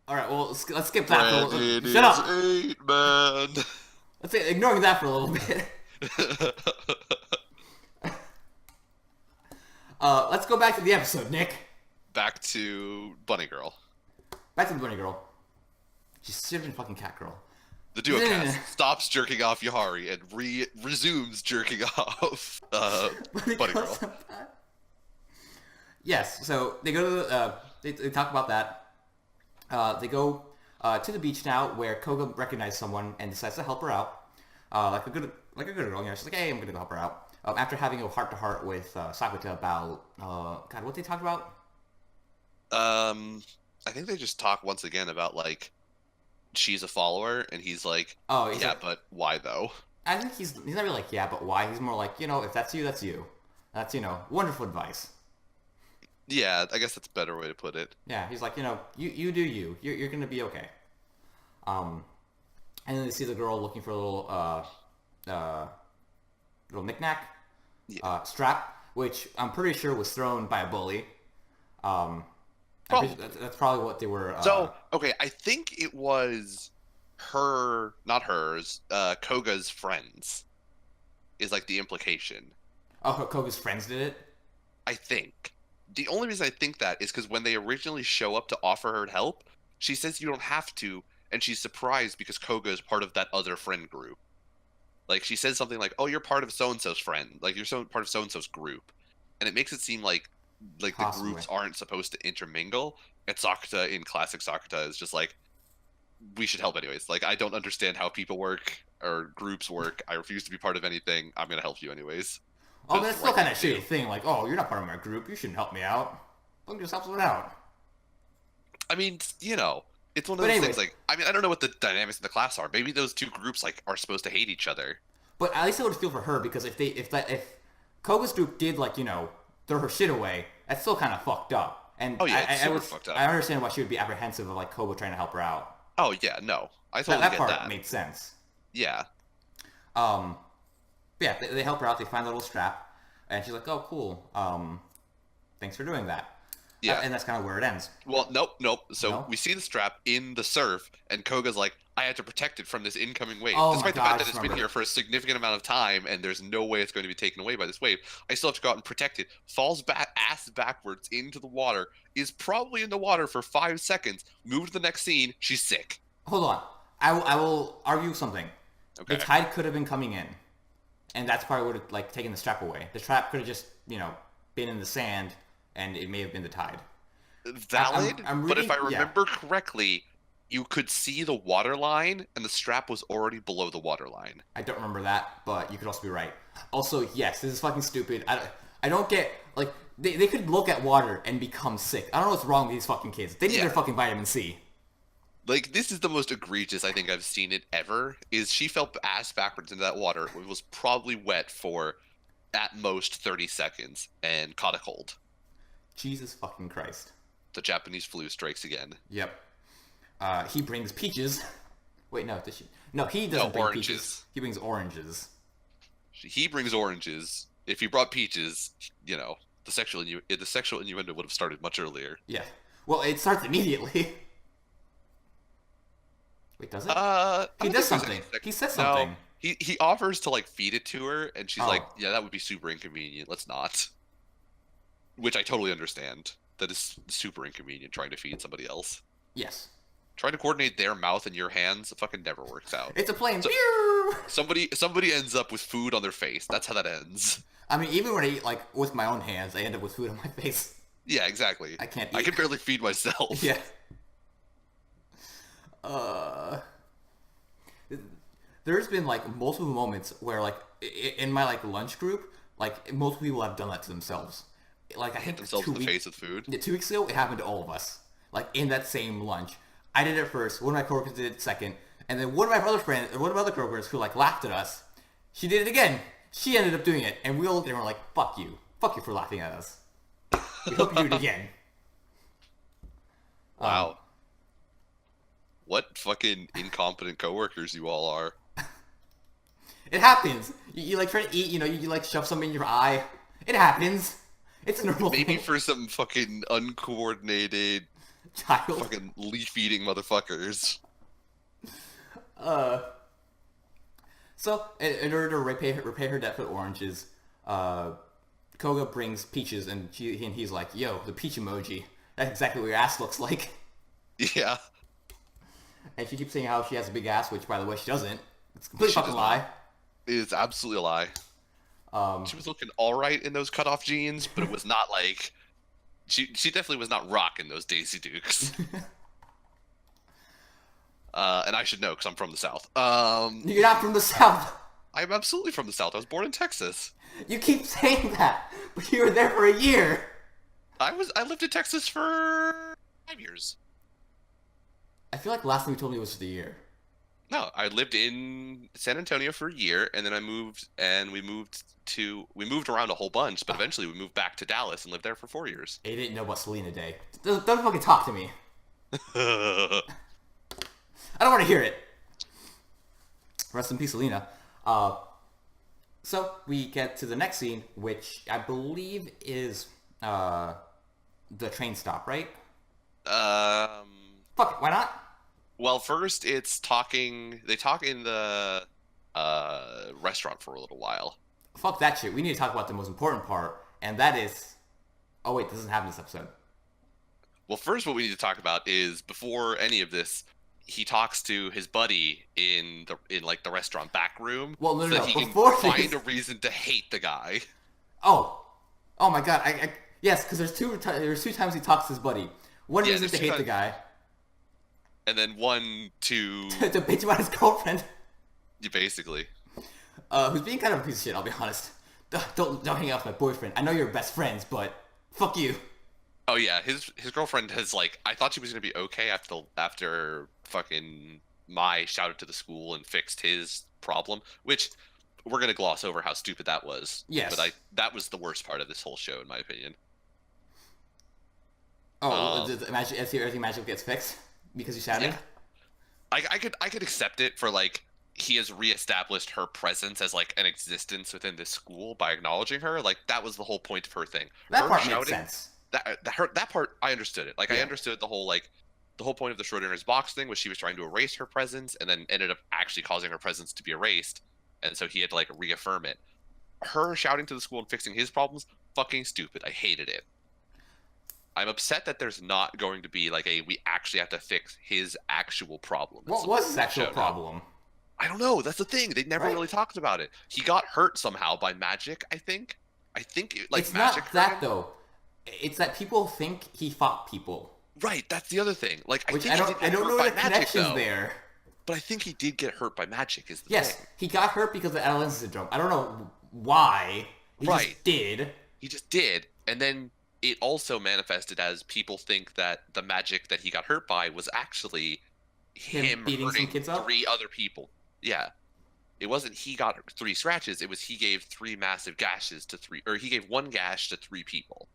Alright, well, let's skip that for a little Brandon Shut up! is 8-Man. Let's say, ignoring that for a little bit. Let's go back to the episode, Nick. Back to Bunny Girl. Back to the bunny girl. She's should have been fucking cat girl. The duo cast stops jerking off Yahari and resumes jerking off Bunny Girl. Yes, so they go to the, they talk about that. They go to the beach now, where Koga recognizes someone and decides to help her out. Like a good girl, you know. She's like, "Hey, I'm gonna go help her out." After having a heart-to-heart with Sakuta about, God, what they talked about? I think they just talk once again about like she's a follower, and he's like, Oh, he's yeah, like, but why though? I think he's not really like, yeah, but why? He's more like, you know, if that's you, that's you. That's, you know, wonderful advice. Yeah, I guess that's a better way to put it. Yeah, he's like, you know, you do you. You're gonna be okay. And then they see the girl looking for a little knickknack, Yeah. strap, which I'm pretty sure was thrown by a bully. That's probably what they were. So, okay, I think it was her, not hers, Koga's friends, is like the implication. Oh, Koga's friends did it. I think. The only reason I think that is because when they originally show up to offer her help, she says you don't have to, and she's surprised because Koga is part of that other friend group. Like, she says something like, oh, you're part of so-and-so's friend. Like, you're part of so-and-so's group. And it makes it seem like the Possibly. groups aren't supposed to intermingle. And Sakuta, in classic Sakuta, is just like, we should help anyways. Like, I don't understand how people work or groups work. I refuse to be part of anything. I'm going to help you anyways. Oh, but that's still right kind of thing to shitty thing. Like, oh, you're not part of my group. You shouldn't help me out. Let me just help someone out. I mean, you know, it's one of But those anyway. things. Like, I mean, I don't know what the dynamics in the class are. Maybe those two groups like are supposed to hate each other. But at least I would feel for her because if Koga's group did, like, you know, throw her shit away, that's still kind of fucked up. And Oh, yeah, it's super would, fucked up. I understand why she would be apprehensive of, like, Koga trying to help her out. Oh yeah, no, I totally That get part that. made sense. Yeah, But yeah, they help her out. They find a little strap, and she's like, "Oh, cool. Thanks for doing that." yeah. And that's kind of where it ends. Well, nope. So No? we see the strap in the surf, and Koga's like, I had to protect it from this incoming wave. Oh my Despite the God, I fact that just it's been remembered. here for a significant amount of time, and there's no way it's going to be taken away by this wave, I still have to go out and protect it. Falls back, ass backwards into the water, is probably in the water for 5 seconds. Move to the next scene. She's sick. Hold on. I will argue something. Okay. The tide could have been coming in, and that's probably would have, like, taken the strap away. The strap could have just, you know, been in the sand, and it may have been the tide. Valid, I'm but if I reading- yeah. remember correctly, you could see the water line, and the strap was already below the water line. I don't remember that, but you could also be right. Also, yes, this is fucking stupid. I don't get, like, they could look at water and become sick. I don't know what's wrong with these fucking kids. They need Yeah. their fucking vitamin C. Like, this is the most egregious I think I've seen it ever, is she fell ass backwards into that water. It was probably wet for, at most, 30 seconds, and caught a cold. Jesus fucking Christ. The Japanese flu strikes again. Yep. He brings peaches. Wait, no, does she? No, he doesn't No, bring oranges. peaches. He brings oranges. He brings oranges. If he brought peaches, you know, the sexual innuendo would have started much earlier. Yeah. Well, it starts immediately. Wait, does it? I He don't does think there's something. any sex- He says No, something. he offers to like feed it to her, and she's Oh. like, "Yeah, that would be super inconvenient. Let's not." Which I totally understand. That is super inconvenient trying to feed somebody else. Yes. Trying to coordinate their mouth and your hands, it fucking never works out. It's a plane. So Pew! somebody ends up with food on their face. That's how that ends. I mean, even when I eat, like, with my own hands, I end up with food on my face. Yeah, exactly. I can't eat. I can barely feed myself. Yeah. Uh, there's been, like, multiple moments where, like, in my, like, lunch group, like, multiple people have done that to themselves. Like, I Hit think themselves in the face with food. Yeah, 2 weeks ago, it happened to all of us. Like, in that same lunch. I did it first, one of my coworkers did it second, and then one of my other coworkers who, like, laughed at us, she did it again. She ended up doing it, and we all looked at her and were like, fuck you. Fuck you for laughing at us. We hope you do it again. Wow. What fucking incompetent coworkers you all are. It happens. You like try to eat, you like shove something in your eye. It happens. It's a normal Maybe thing. for some fucking uncoordinated, Child. fucking leaf-eating motherfuckers. So, in order to repay her debt for oranges, Koga brings peaches, and he's like, yo, the peach emoji. That's exactly what your ass looks like. Yeah. And she keeps saying how she has a big ass, which, by the way, she doesn't. It's a complete She fucking does lie. not. It is absolutely a lie. She was looking alright in those cutoff jeans, but it was not like... She definitely was not rocking those Daisy Dukes. And I should know, because I'm from the South. You're not from the South. I'm absolutely from the South. I was born in Texas. You keep saying that, but you were there for a year. I lived in Texas for 5 years. I feel like last time you told me was just a year. No, I lived in San Antonio for a year, and then we moved around a whole bunch, but eventually we moved back to Dallas and lived there for 4 years. They didn't know about Selena Day. Don't fucking talk to me. I don't want to hear it. Rest in peace, Selena. So we get to the next scene, which I believe is the train stop, right? Fuck it, why not? Well, first it's talking. They talk in the restaurant for a little while. Fuck that shit. We need to talk about the most important part, and that is... Oh wait, this doesn't happen in this episode. Well, first what we need to talk about is before any of this, he talks to his buddy in like the restaurant back room. Well, no, so that no. he Before can this... find a reason to hate the guy. Oh my god. Yes, because there's two times he talks to his buddy. One reason to hate the guy. And then one to to bitch about his girlfriend. Yeah, basically. Who's being kind of a piece of shit, I'll be honest. Don't hang out with my boyfriend. I know you're best friends, but fuck you. Oh yeah, his girlfriend has like I thought she was gonna be okay after fucking Mai shouted to the school and fixed his problem, which we're gonna gloss over how stupid that was. Yes. But that was the worst part of this whole show in my opinion. Oh, everything magically gets fixed because you shouted? Yeah. I could accept it for like he has reestablished her presence as like an existence within this school by acknowledging her. Like that was the whole point of her thing. That her part shouting, makes sense. That part I understood it. Like Yeah. I understood the whole point of the Schrodinger's box thing was she was trying to erase her presence and then ended up actually causing her presence to be erased, and so he had to like reaffirm it. Her shouting to the school and fixing his problems, fucking stupid. I hated it. I'm upset that there's not going to be like we actually have to fix his actual problem. What was his actual problem? I don't know. That's the thing. They never Right. really talked about it. He got hurt somehow by magic, I think. It's magic not that, hurt him. though. It's that people think he fought people. Right, that's the other thing. Like Which I think I don't know by what the magic, connection's though. there. But I think he did get hurt by magic is the Yes, thing. he got hurt because of adolescence syndrome. I don't know why. He Right. just did. He just did. And then it also manifested as people think that the magic that he got hurt by was actually him beating some hurting kids up? 3 other people. Yeah. It wasn't he got 3 scratches, it was he gave 3 massive gashes to 3, or he gave 1 gash to 3 people.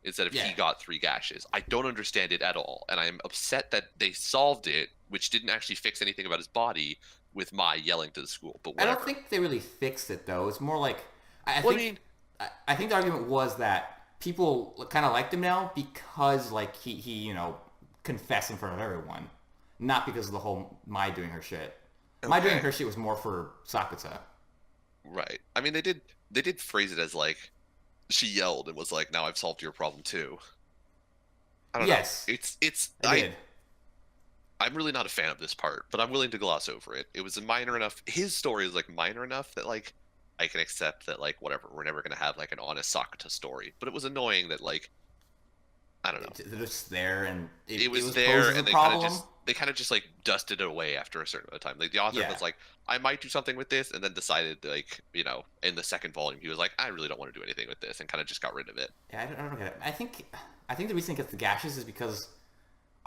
Instead of Yeah. he got 3 gashes. I don't understand it at all. And I'm upset that they solved it, which didn't actually fix anything about his body, with Mai yelling to the school. But I whatever. don't think they really fixed it, though. It's more like... I Well, think I think the argument was that people kind of liked him now because, like, he confessed in front of everyone. Not because of the whole Mai doing her shit. Mai doing Okay. her shit was more for Sakuta. Right. I mean, they did phrase it as like she yelled and was like, "Now I've solved your problem too." I don't Yes. know. It's I did. I'm really not a fan of this part, but I'm willing to gloss over it. It was minor enough. His story is like minor enough that like I can accept that like whatever. We're never gonna have like an honest Sakata story, but it was annoying that like I don't know. They're just there, and It it was was there, posed as a and problem. they kind of just like dusted it away after a certain amount of time. Like the author Yeah. was like, I might do something with this, and then decided like in the second volume he was like, I really don't want to do anything with this, and kind of just got rid of it. Yeah, I don't get it. I think the reason it gets the gashes is because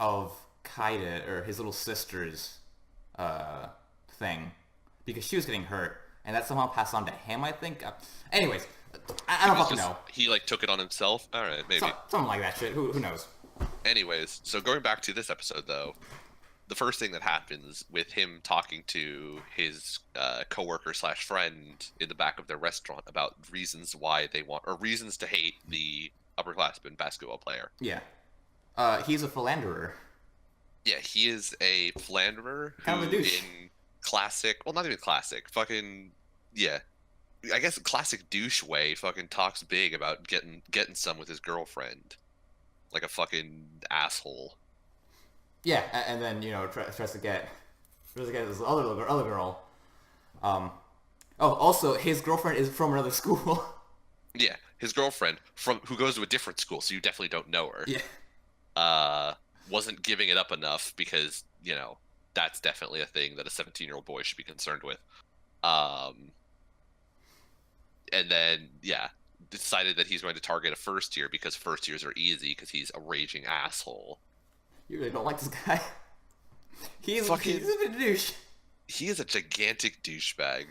of Kaida or his little sister's thing, because she was getting hurt, and that somehow passed on to him. I think. Anyways, I don't fucking know. He like took it on himself. All right, maybe. Something like that shit. Who knows? Anyways, so going back to this episode though, the first thing that happens with him talking to his coworker slash friend in the back of their restaurant about reasons why they want or reasons to hate the upperclassman basketball player. Yeah. He's a philanderer. Yeah, he is a philanderer Kind of a douche. in classic, well, not even classic, fucking, yeah, I guess classic douche way, fucking talks big about getting some with his girlfriend, like a fucking asshole. Yeah, and then tries to get this other girl. Oh, also his girlfriend is from another school. Yeah, his girlfriend from who goes to a different school, so you definitely don't know her. Yeah. Wasn't giving it up enough because that's definitely a thing that a 17-year-old boy should be concerned with. And then decided that he's going to target a first year because first years are easy because he's a raging asshole. You really don't like this guy. He's a douche. He is a gigantic douchebag.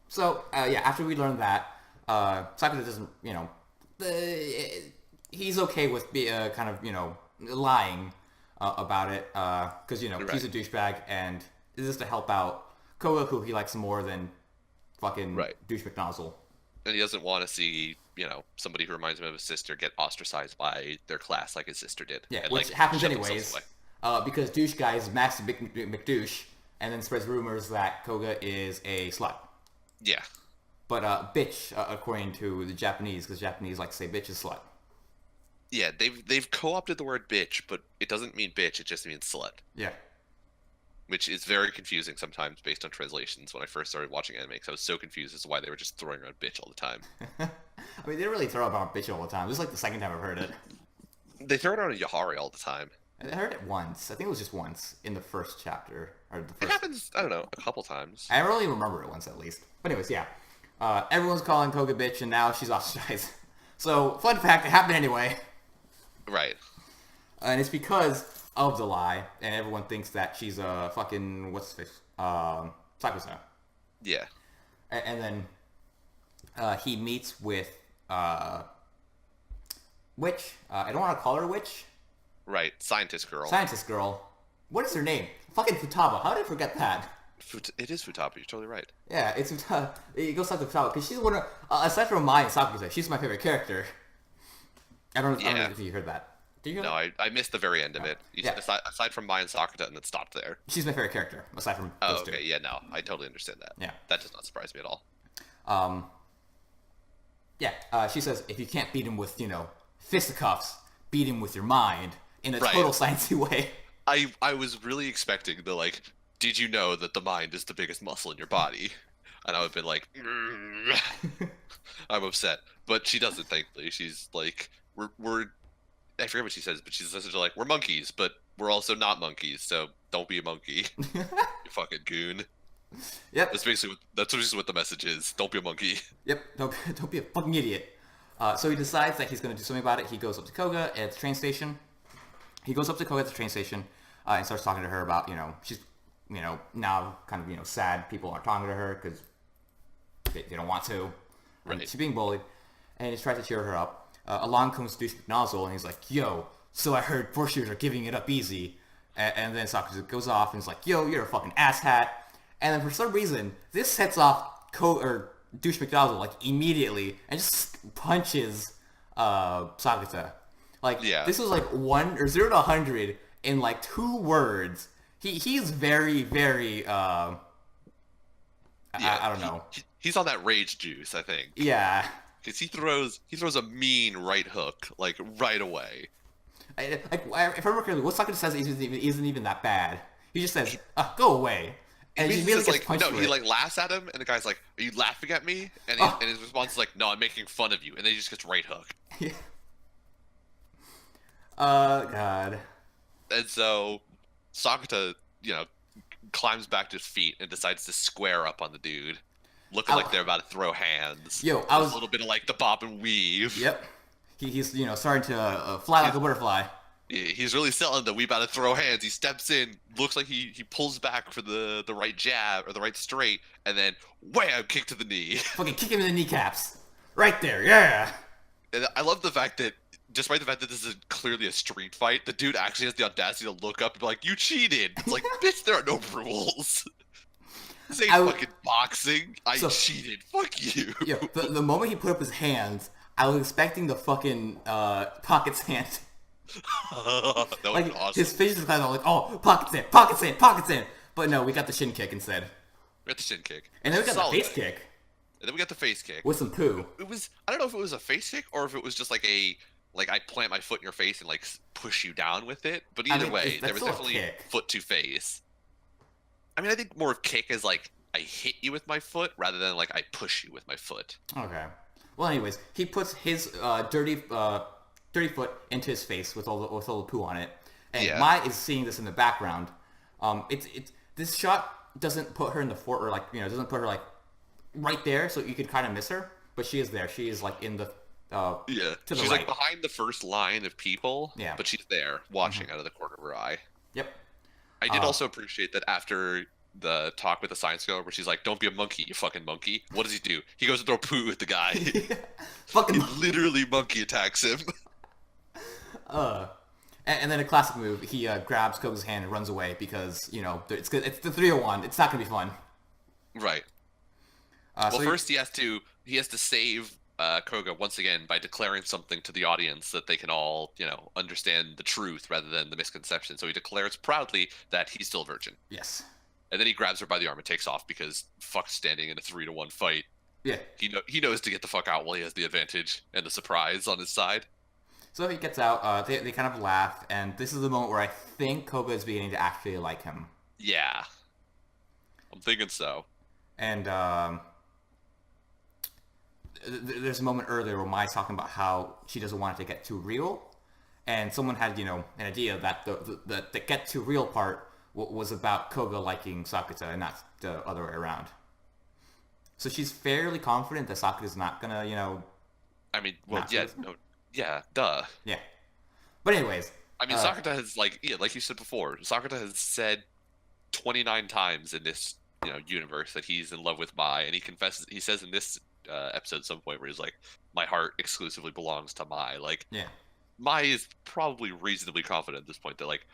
So after we learn that, Sakura doesn't, he's okay with kind of, lying about it, because Right. he's a douchebag, and this is to help out Koga, who he likes more than fucking Right. douche McNozzle. And he doesn't want to see, somebody who reminds him of his sister get ostracized by their class like his sister did. Yeah, and, which like, happens shut themselves anyways, away. because douche guy is Max McDouche, and then spreads rumors that Koga is a slut. Yeah. But bitch, according to the Japanese, because Japanese like to say bitch is slut. Yeah, they've co-opted the word bitch, but it doesn't mean bitch, it just means slut. Yeah. Which is very confusing sometimes based on translations when I first started watching anime, because I was so confused as to why they were just throwing around bitch all the time. I mean, they don't really throw about bitch all the time. This is like the second time I've heard it. They throw it around Yahari all the time. I heard it once. I think it was just once in the first chapter. Or the It first... happens, I don't know, a couple times. I really remember it once at least. But anyways, yeah. Everyone's calling Koga bitch, and now she's ostracized. So, fun fact, it happened anyway. Right. And it's because of the lie, and everyone thinks that she's a fucking, what's his face? Sakusa. Yeah. And then he meets with Witch. I don't want to call her Witch. Right. Scientist girl. Scientist girl. What is her name? Fucking Futaba. How did I forget that? It is Futaba, you're totally right. Yeah, it's Futaba. It goes back to Futaba, because she's one of, aside from Mai and Sakusa, she's my favorite character. I don't know if you heard that. Did you hear that? No, I missed the very end of it. Yeah. Aside from Mai and Sakata, and then stopped there. She's my favorite character, aside from Oh, those okay. two. Yeah, no, I totally understand that. Yeah. That does not surprise me at all. She says, if you can't beat him with, fisticuffs, beat him with your mind, in a Right. total sciencey way. I was really expecting the, like, did you know that the mind is the biggest muscle in your body? And I would have been like, I'm upset. But she doesn't, thankfully. She's like, we're I forget what she says, but she's essentially like, we're monkeys, but we're also not monkeys, so don't be a monkey. You fucking goon. Yep. That's basically what the message is. Don't be a monkey. Yep. Don't be a fucking idiot. So he decides that he's going to do something about it. He goes up to Koga at the train station. And starts talking to her about, she's, now kind of, sad people aren't talking to her because they don't want to. And Right. she's being bullied. And he tries to cheer her up. Along comes Douche McNozzle, and he's like, yo, so I heard first years are giving it up easy. And then Sakura goes off and is like, yo, you're a fucking asshat. And then for some reason, this sets off Douche McNozzle, like, immediately, and just punches Sakura. Like, Yeah. this was like 0 to 100 in like 2 words. He's very, very, I don't know. He's on that rage juice, I think. Yeah. Because he throws a mean right hook, like, right away. If I remember correctly, what Sakura says isn't even that bad. He just says, "Go away," and He he basically immediately says gets punched for he it. like laughs at him, and the guy's like, "Are you laughing at me?" And Oh. and his response is like, "No, I'm making fun of you," and then he just gets right hooked. God. And so Sakata, climbs back to his feet and decides to square up on the dude, looking like they're about to throw hands. Yo, There's a little bit of like the bob and weave. Yep. He's starting to fly like a butterfly. He's really selling that we about to throw hands. He steps in, looks like he pulls back for the right jab or the right straight, and then wham, kick to the knee. Fucking kick him in the kneecaps. Right there, yeah. And I love the fact that, despite the fact that this is clearly a street fight, the dude actually has the audacity to look up and be like, "You cheated!" It's like, bitch, there are no rules. This ain't fucking boxing. I cheated. Fuck you. Yeah, the moment he put up his hands, I was expecting the fucking Pocket's hand. That would Like, be awesome. his face is kind of like, oh, Pocket's in, Pocket's in, Pocket's in. But no, we got the shin kick instead. We got the shin kick. And then we got Solid. the face kick. And then we got the face kick. With some poo. It was, I don't know if it was a face kick or if it was just like I plant my foot in your face and like push you down with it. But either way, there was definitely foot to face. I mean, I think more of kick is like I hit you with my foot rather than like I push you with my foot. Okay. Well, anyways, he puts his dirty foot into his face with all the poo on it, and Mai is seeing this in the background. This shot doesn't put her in the fort, or like doesn't put her like right there, so you could kind of miss her, but she is there. She is like in the to the she's right. like behind the first line of people. Yeah. But she's there watching out of the corner of her eye. Yep. I did also appreciate that after the talk with the science girl where she's like, "Don't be a monkey, you fucking monkey." What does he do? He goes to throw poo at the guy. Fucking he literally monkey attacks him. And then a classic move, he grabs Koga's hand and runs away because it's the 301. It's not gonna be fun. Right. Well, first he has to save Koga once again by declaring something to the audience that they can all understand the truth rather than the misconception. So he declares proudly that he's still a virgin. Yes. And then he grabs her by the arm and takes off because fuck standing in a 3-1 fight. Yeah. He knows to get the fuck out while he has the advantage and the surprise on his side. So he gets out. They kind of laugh, and this is the moment where I think Koga is beginning to actually like him. Yeah. I'm thinking so. And there's a moment earlier where Mai's talking about how she doesn't want it to get too real, and someone had an idea that the get too real part was about Koga liking Sakata and not the other way around. So she's fairly confident that Sakata's not gonna I mean, well, yeah, no, yeah, duh. Yeah. But anyways, I mean, Sakata has like you said before, Sakata has said 29 times in this universe that he's in love with Mai, and he says in this episode at some point where he's like, "My heart exclusively belongs to Mai." Like, yeah, Mai is probably reasonably confident at this point that like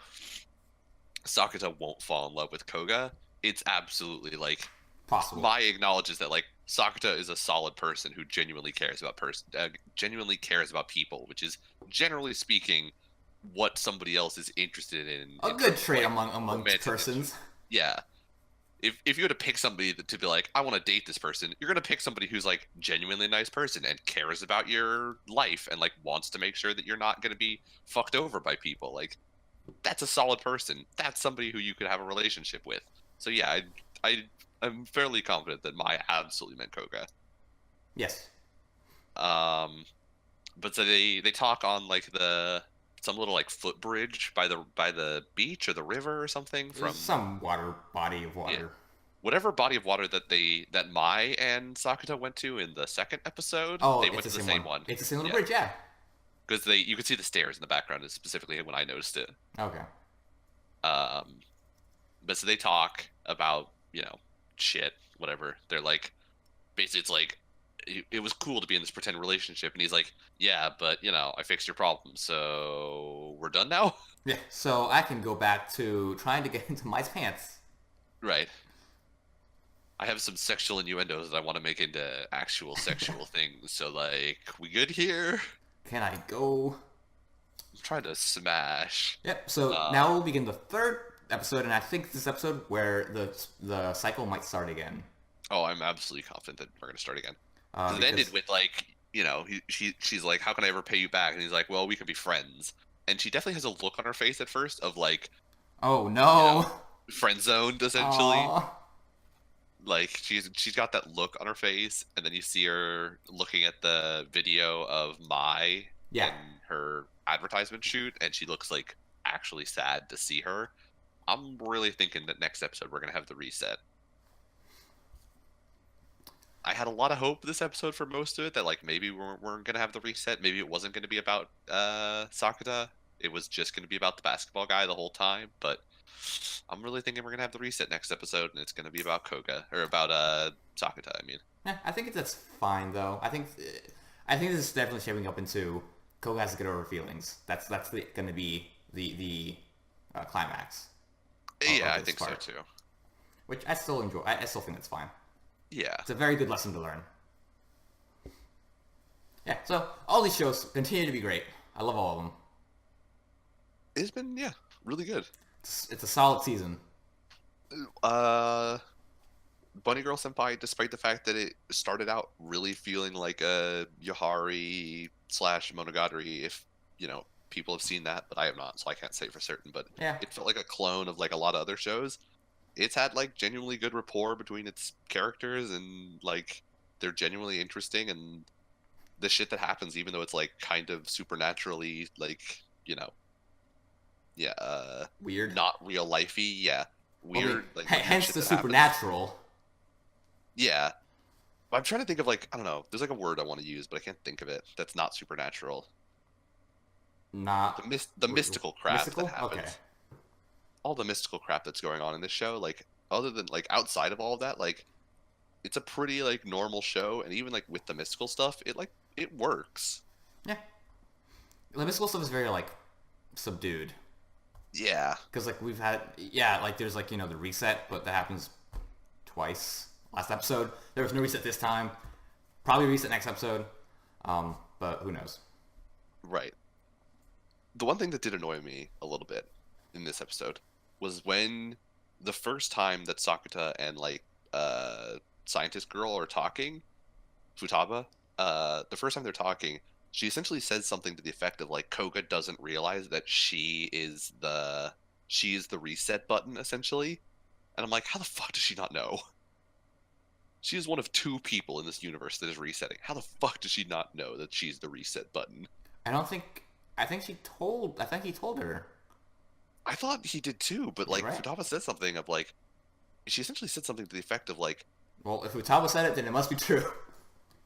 Sakata won't fall in love with Koga. It's absolutely like possible. Mai acknowledges that like Sakata is a solid person who genuinely cares about people, which is generally speaking what somebody else is interested in. A good trait among persons. Yeah. If you were to pick somebody to be like, I want to date this person, you're gonna pick somebody who's like genuinely a nice person and cares about your life and like wants to make sure that you're not gonna be fucked over by people. Like, that's a solid person. That's somebody who you could have a relationship with. So yeah, I'm fairly confident that Mai absolutely meant Koga. Yes. But so they talk on like some little like footbridge by the beach or the river or something from some body of water. Yeah. Whatever body of water that Mai and Sakata went to in the second episode. Oh, they went to the same one. It's the same little bridge, yeah. Because you could see the stairs in the background is specifically when I noticed it. Okay. But so they talk about shit, whatever. They're like, basically it's like, it was cool to be in this pretend relationship, and he's like, yeah, but I fixed your problem, so we're done now. Yeah, so I can go back to trying to get into Mai's pants. Right. I have some sexual innuendos that I want to make into actual sexual things, so like, we good here? Can I go? I'm trying to smash. Yep. So now we'll begin the third episode, and I think this episode where the cycle might start again. Oh, I'm absolutely confident that we're gonna start again. It ended with like, she's like, "How can I ever pay you back?" And he's like, "Well, we can be friends." and she definitely has a look on her face at first of like, Oh you know, no. friend zoned essentially. Aw. Like she's got that look on her face, and then you see her looking at the video of Mai Yeah. in her advertisement shoot, and she looks like actually sad to see her. I'm really thinking that next episode we're gonna have the reset. I had a lot of hope this episode for most of it that like maybe we're gonna have the reset. Maybe it wasn't gonna be about Sakata. It was just gonna be about the basketball guy the whole time. But I'm really thinking we're gonna have the reset next episode, and it's gonna be about Koga or about Sakata. I mean, I think that's fine though. I think this is definitely shaping up into Koga has to get over feelings. That's going to be the climax yeah, of I this think so part, too. which I still enjoy. I still think that's fine. Yeah, It's a very good lesson to learn. Yeah. So all these shows continue to be great. I love all of them. it's been really good. It's a solid season. Uh, Bunny Girl Senpai, despite the fact that it started out really feeling like a Yahari slash Monogatari, if people have seen that, but I have not, so I can't say for certain. But Yeah. it felt like a clone of like a lot of other shows. It's had like genuinely good rapport between its characters, and like they're genuinely interesting, and the shit that happens, even though it's like kind of supernaturally like yeah, Weird. not real lifey, yeah, Well, weird, like hence shit the that happens. supernatural. Yeah. I'm trying to think of like, I don't know. There's like a word I want to use, but I can't think of it. That's not supernatural. Not The mystical crap mystical. that happens. Okay. All the mystical crap that's going on in this show, like other than like outside of all of that, like it's a pretty like normal show, and even like with the mystical stuff, it works. Yeah. The mystical stuff is very like subdued. Yeah. Because like we've had like there's like the reset, but that happens twice. Last episode there was no reset this time. Probably reset next episode. But who knows? Right. The one thing that did annoy me a little bit in this episode was when the first time that Sakata and like scientist girl are talking, Futaba, the first time they're talking, she essentially says something to the effect of like Koga doesn't realize that she is the reset button essentially. And I'm like, how the fuck does she not know? She is one of two people in this universe that is resetting. How the fuck does she not know that she's the reset button? I think he told her. I thought he did too, but like Right. Futaba said something of like, she essentially said something to the effect of like, Well, if Utaba said it, then it must be true.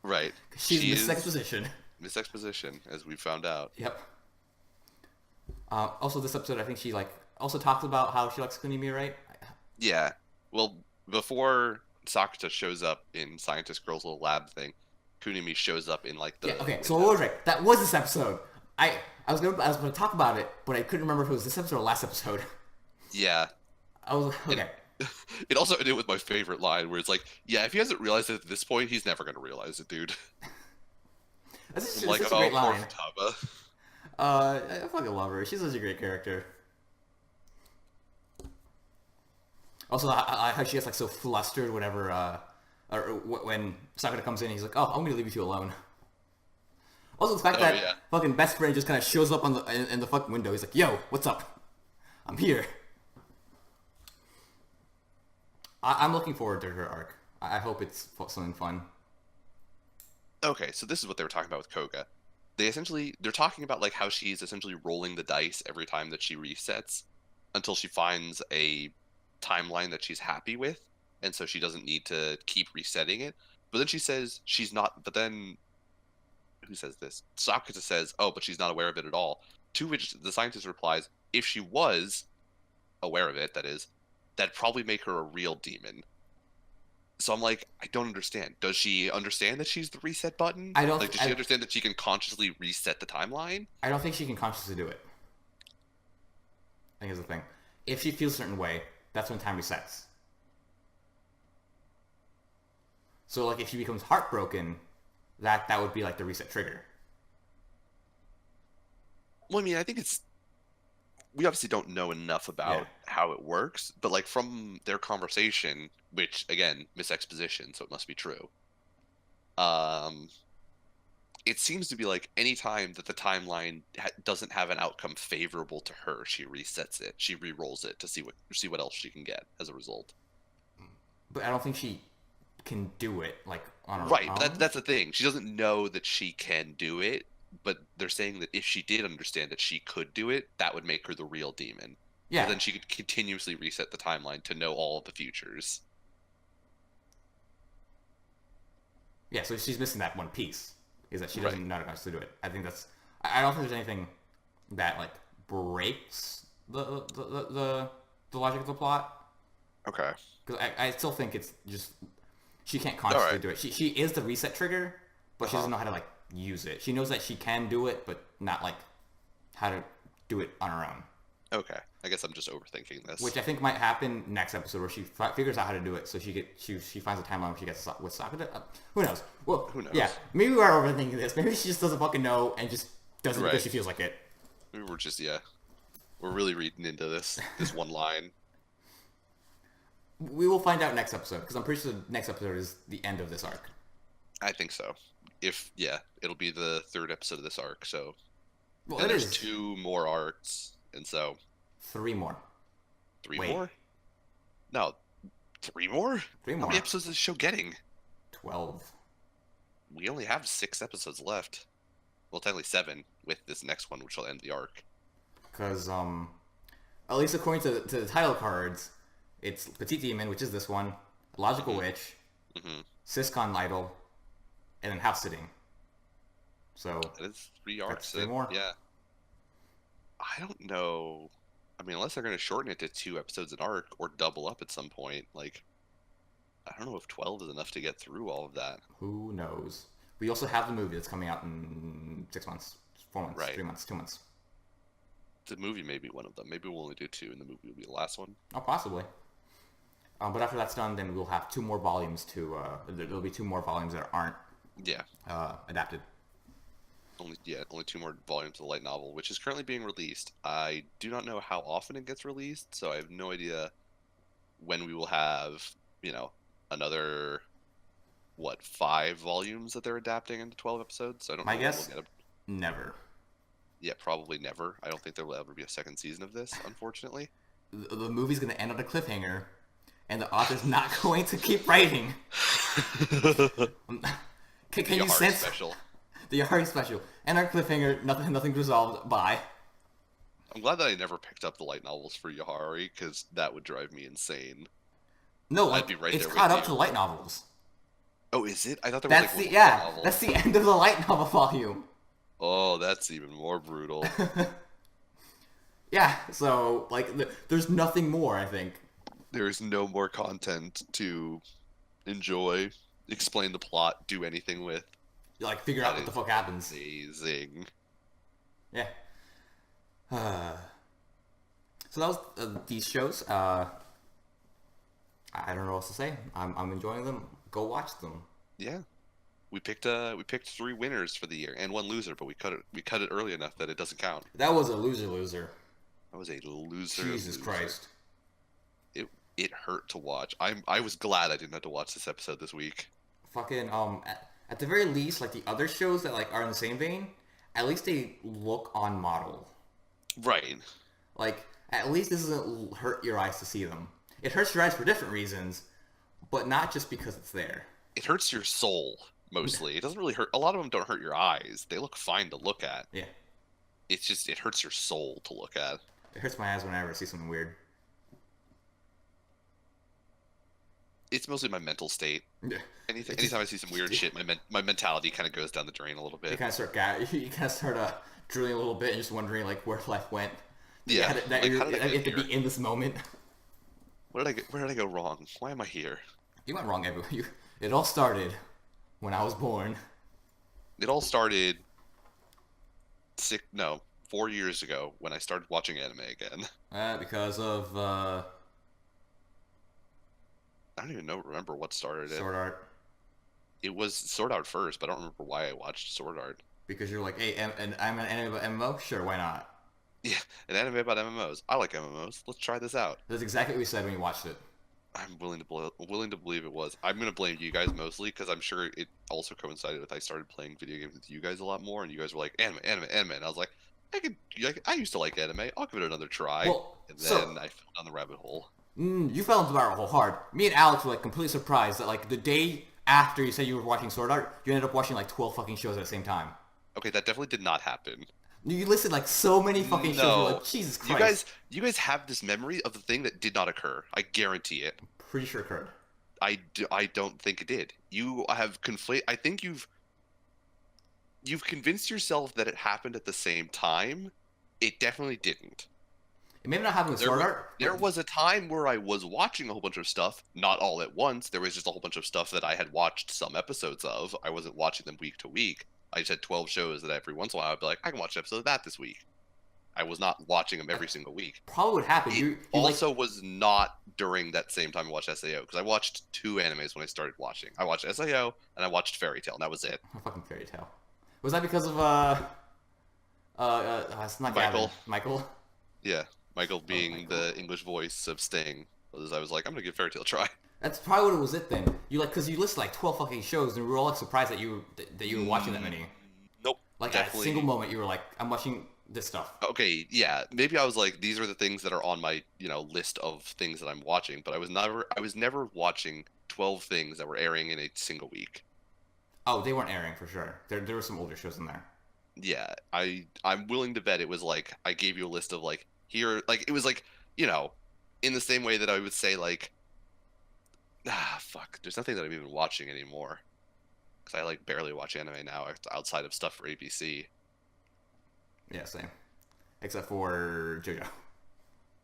right, She's she Miss is Exposition. Miss Exposition, as we found out. Yep. Also, this episode, I think she like also talked about how she likes Kunimi, right? Yeah. Well, before Sakata shows up in Scientist Girl's little lab thing, Kunimi shows up in like the Yeah. Okay. So what was right? That was this episode. I was gonna talk about it, but I couldn't remember if it was this episode or last episode. Yeah. I was okay. It also ended with my favorite line where it's like, yeah, if he hasn't realized it at this point, he's never gonna realize it, dude. This is I'm like, such a oh, great poor line. Futaba. I fucking love her. She's such a great character. Also, how she gets like so flustered whenever, when Sakura comes in, he's like, "Oh, I'm gonna leave you two alone." Also, the fact that yeah. fucking best friend just kind of shows up on in the fucking window. He's like, "Yo, what's up? I'm here." I'm looking forward to her arc. I hope it's something fun. Okay, so this is what they were talking about with Koga. They're talking about like how she's essentially rolling the dice every time that she resets until she finds a timeline that she's happy with, and so she doesn't need to keep resetting it. But then she says she's not. But then who says this? Sakata says, "Oh, but she's not aware of it at all." To which the scientist replies, "If she was aware of it, that is, that'd probably make her a real demon." So I'm like, I don't understand. Does she understand that she's the reset button? I don't- Like, does she understand that she can consciously reset the timeline? I don't think she can consciously do it. I think is the thing. If she feels a certain way, that's when time resets. So, like, if she becomes heartbroken, that would be like the reset trigger. Well, I mean, I think we obviously don't know enough about Yeah. how it works, but like from their conversation, which again, Miss Exposition, so it must be true. it seems to be like any time that the timeline doesn't have an outcome favorable to her, she resets it. She re-rolls it to see what else she can get as a result. But I don't think she can do it like on her Right, but own. that's the thing. She doesn't know that she can do it, but they're saying that if she did understand that she could do it, that would make her the real demon. Because Yeah, then she could continuously reset the timeline to know all of the futures. yeah. So she's missing that one piece, is that she Right. doesn't know how to do it. I think that's. I don't think there's anything that like breaks the logic of the plot. Okay. Because I still think it's just she can't All consciously right. do it. She is the reset trigger, but she Uh-huh. doesn't know how to like use it. She knows that she can do it, but not like how to do it on her own. Okay. I guess I'm just overthinking this. Which I think might happen next episode, where she figures out how to do it. So she finds a timeline where she gets with Sakura. Who knows? Well, Who knows? yeah, maybe we are overthinking this. Maybe she just doesn't fucking know and just does it Right. because she feels like it. Maybe we're just we're really reading into this one line. We will find out next episode because I'm pretty sure the next episode is the end of this arc. I think so. It'll be the third episode of this arc. So Well, and it there's is 2 more arcs, and so 3 more. 3 Wait. more. No, 3 more. 3 How more. many episodes is this show getting? 12. We only have 6 episodes left. Well, technically 7 with this next one, which will end the arc. Because at least according to the title cards, it's Petite Demon, which is this one, Logical Witch, Mm-hmm. Siscon Idol, and then House Sitting. So That is 3 arcs. 3 more. Yeah. I don't know. I mean, unless they're going to shorten it to 2 episodes an arc or double up at some point. Like, I don't know if 12 is enough to get through all of that. who knows? We also have the movie that's coming out in 6 months, 4 months, Right. 3 months, 2 months. The movie may be one of them. Maybe we'll only do 2, and the movie will be the last one. Oh, possibly. But after that's done, then we'll have 2 more volumes to. There'll be 2 more volumes that aren't Yeah. adapted. Only 2 more volumes of the light novel, which is currently being released. I do not know how often it gets released, so I have no idea when we will have, another 5 volumes that they're adapting into 12 episodes. So I don't My know when guess? we'll get Never. Yeah, probably never. I don't think there will ever be a second season of this, unfortunately. The movie's going to end on a cliffhanger, and the author's not going to keep writing. Can you Yahari sense special. the Yahari special? And our cliffhanger, nothing resolved by. I'm glad that I never picked up the light novels for Yahari, because that would drive me insane. No, I'd like, be right it's there caught with up you. to light novels. Oh, is it? I thought there was That's like the one light yeah. novel. That's the end of the light novel volume. Oh, that's even more brutal. Yeah. So like, there's nothing more. I think. There is no more content to enjoy, explain the plot, do anything with. Like, figure out That what the is fuck happens. Amazing. Yeah. So that was these shows. I don't know what else to say. I'm enjoying them. Go watch them. Yeah. We picked 3 winners for the year and 1 loser, but we cut it early enough that it doesn't count. That was a loser. That was a loser. Jesus loser. Christ. It hurt to watch. I was glad I didn't have to watch this episode this week. Fucking at the very least, like the other shows that like are in the same vein, at least they look on model. Right. Like, at least this doesn't hurt your eyes to see them. It hurts your eyes for different reasons, but not just because it's there. It hurts your soul mostly. It doesn't really hurt. A lot of them don't hurt your eyes. They look fine to look at. Yeah. It's just it hurts your soul to look at. It hurts my eyes whenever I see something weird. It's mostly my mental state. Yeah. Anytime I see some weird shit, my mentality kind of goes down the drain a little You bit. kind of start you kind of start drilling a little bit and just wondering like where life went. Yeah. That Like, how did I you get have to here? be in this moment. Where did I go wrong? Why am I here? You went wrong everywhere. It all started when I was born. It all started 4 years ago when I started watching anime again. Because of I don't even remember what started it. Sword Art. It was Sword Art first, but I don't remember why I watched Sword Art. Because you're like, hey, and I'm an anime about MMO? Sure, why not? Yeah, an anime about MMOs. I like MMOs. Let's try this out. That's exactly what we said when you watched it. I'm willing to believe it was. I'm gonna blame you guys mostly because I'm sure it also coincided with I started playing video games with you guys a lot more, and you guys were like anime, anime, anime, and I was like, I used to like anime. I'll give it another try, Well, and so then I fell down the rabbit hole. you fell into the rabbit hole hard. Me and Alex were like completely surprised that like the day after you said you were watching Sword Art, you ended up watching like 12 fucking shows at the same time. Okay, that definitely did not happen. You listed like so many fucking shows. You're No, like, Jesus Christ. you guys have this memory of the thing that did not occur. I guarantee it. Pretty sure it occurred. I don't think it did. You have conflate. I think you've convinced yourself that it happened at the same time. It definitely didn't. It may not happen with Sword Art. There was a time where I was watching a whole bunch of stuff, not all at once. There was just a whole bunch of stuff that I had watched some episodes of. I wasn't watching them week to week. I just had 12 shows that every once in a while I'd be like, I can watch an episode of that this week. I was not watching them every single week. Probably what happened. It You also was not during that same time I watched SAO, because I watched 2 animes when I started watching. I watched SAO and I watched Fairy Tail, and that was it. fucking Fairy Tail. Was that because of it's not Michael. Gavin. Michael. Yeah, Michael being Michael. the English voice of Sting. I was like, I'm gonna give Fairy Tail a try. That's probably what it was. It then you like because you listed like 12 fucking shows and we were all like surprised that you were watching that many. Nope. Like at a single moment you were like, I'm watching this stuff. Okay, yeah, maybe I was like, these are the things that are on my list of things that I'm watching, but I was never watching 12 things that were airing in a single week. Oh, they weren't airing for sure. There were some older shows in there. Yeah, I'm willing to bet it was like I gave you a list of like here, like it was like in the same way that I would say like fuck, there's nothing that I'm even watching anymore because I like barely watch anime now outside of stuff for ABC. Yeah, same. Except for JoJo.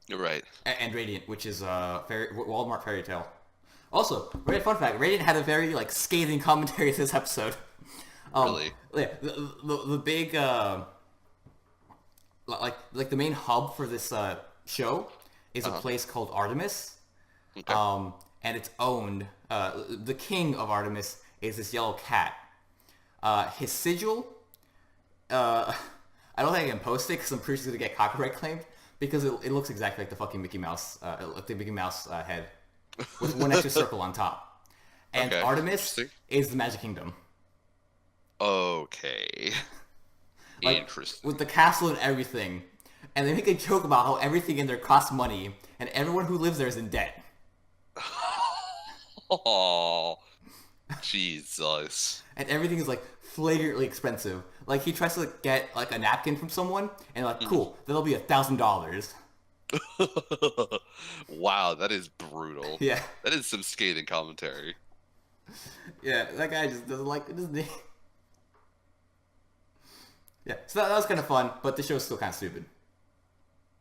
You're right. And Radiant, which is Walmart Fairy Tale. Also, very fun fact: Radiant had a very like scathing commentary to this episode. Really? Yeah, the big like the main hub for this show is a place called Artemis. Okay. And it's owned. The king of Artemis is this yellow cat. His sigil. I don't think I can post it because I'm pretty sure it's gonna get copyright claimed because it looks exactly like the fucking Mickey Mouse, like the Mickey Mouse head, with one extra circle on top. And Okay, Artemis is the Magic Kingdom. Okay. Like, Interesting. with the castle and everything. And they make a joke about how everything in there costs money, and everyone who lives there is in debt. Oh, Jesus. And everything is like flagrantly expensive. Like he tries to like, get like a napkin from someone, and like, cool, that'll be $1,000. Wow, that is brutal. Yeah, That is some scathing commentary. yeah, that guy just doesn't like it, doesn't he? Yeah, so that was kind of fun, but the show's still kind of stupid.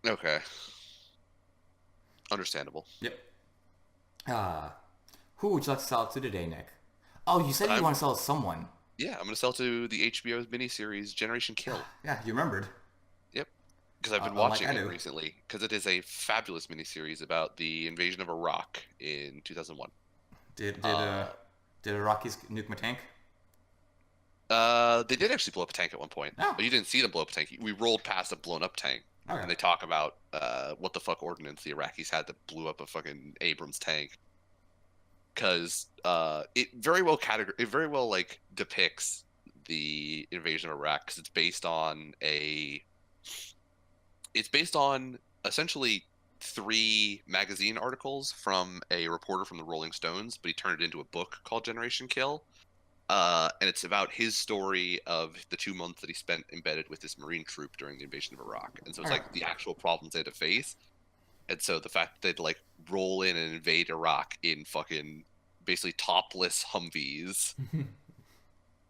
Okay. Understandable. Yep. Who would you like to sell it to today, Nick? Oh, you said you want to sell it to someone. Yeah, I'm gonna sell to the HBO's miniseries Generation Kill. Yeah, you remembered. Yep. Because I've been Unlike watching I it do. recently. Because it is a fabulous miniseries about the invasion of Iraq in 2001. Did Iraqis nuke my tank? They did actually blow up a tank at one point. Oh. But you didn't see them blow up a tank. We rolled past a blown up tank. Okay. And they talk about what the fuck ordnance the Iraqis had that blew up a fucking Abrams tank. Because it very well like depicts the invasion of Iraq because it's based on essentially 3 magazine articles from a reporter from the Rolling Stones, but he turned it into a book called Generation Kill. And it's about his story of the 2 months that he spent embedded with this Marine troop during the invasion of Iraq. And so it's like the actual problems they had to face. And so the fact that they'd like roll in and invade Iraq in fucking basically topless Humvees.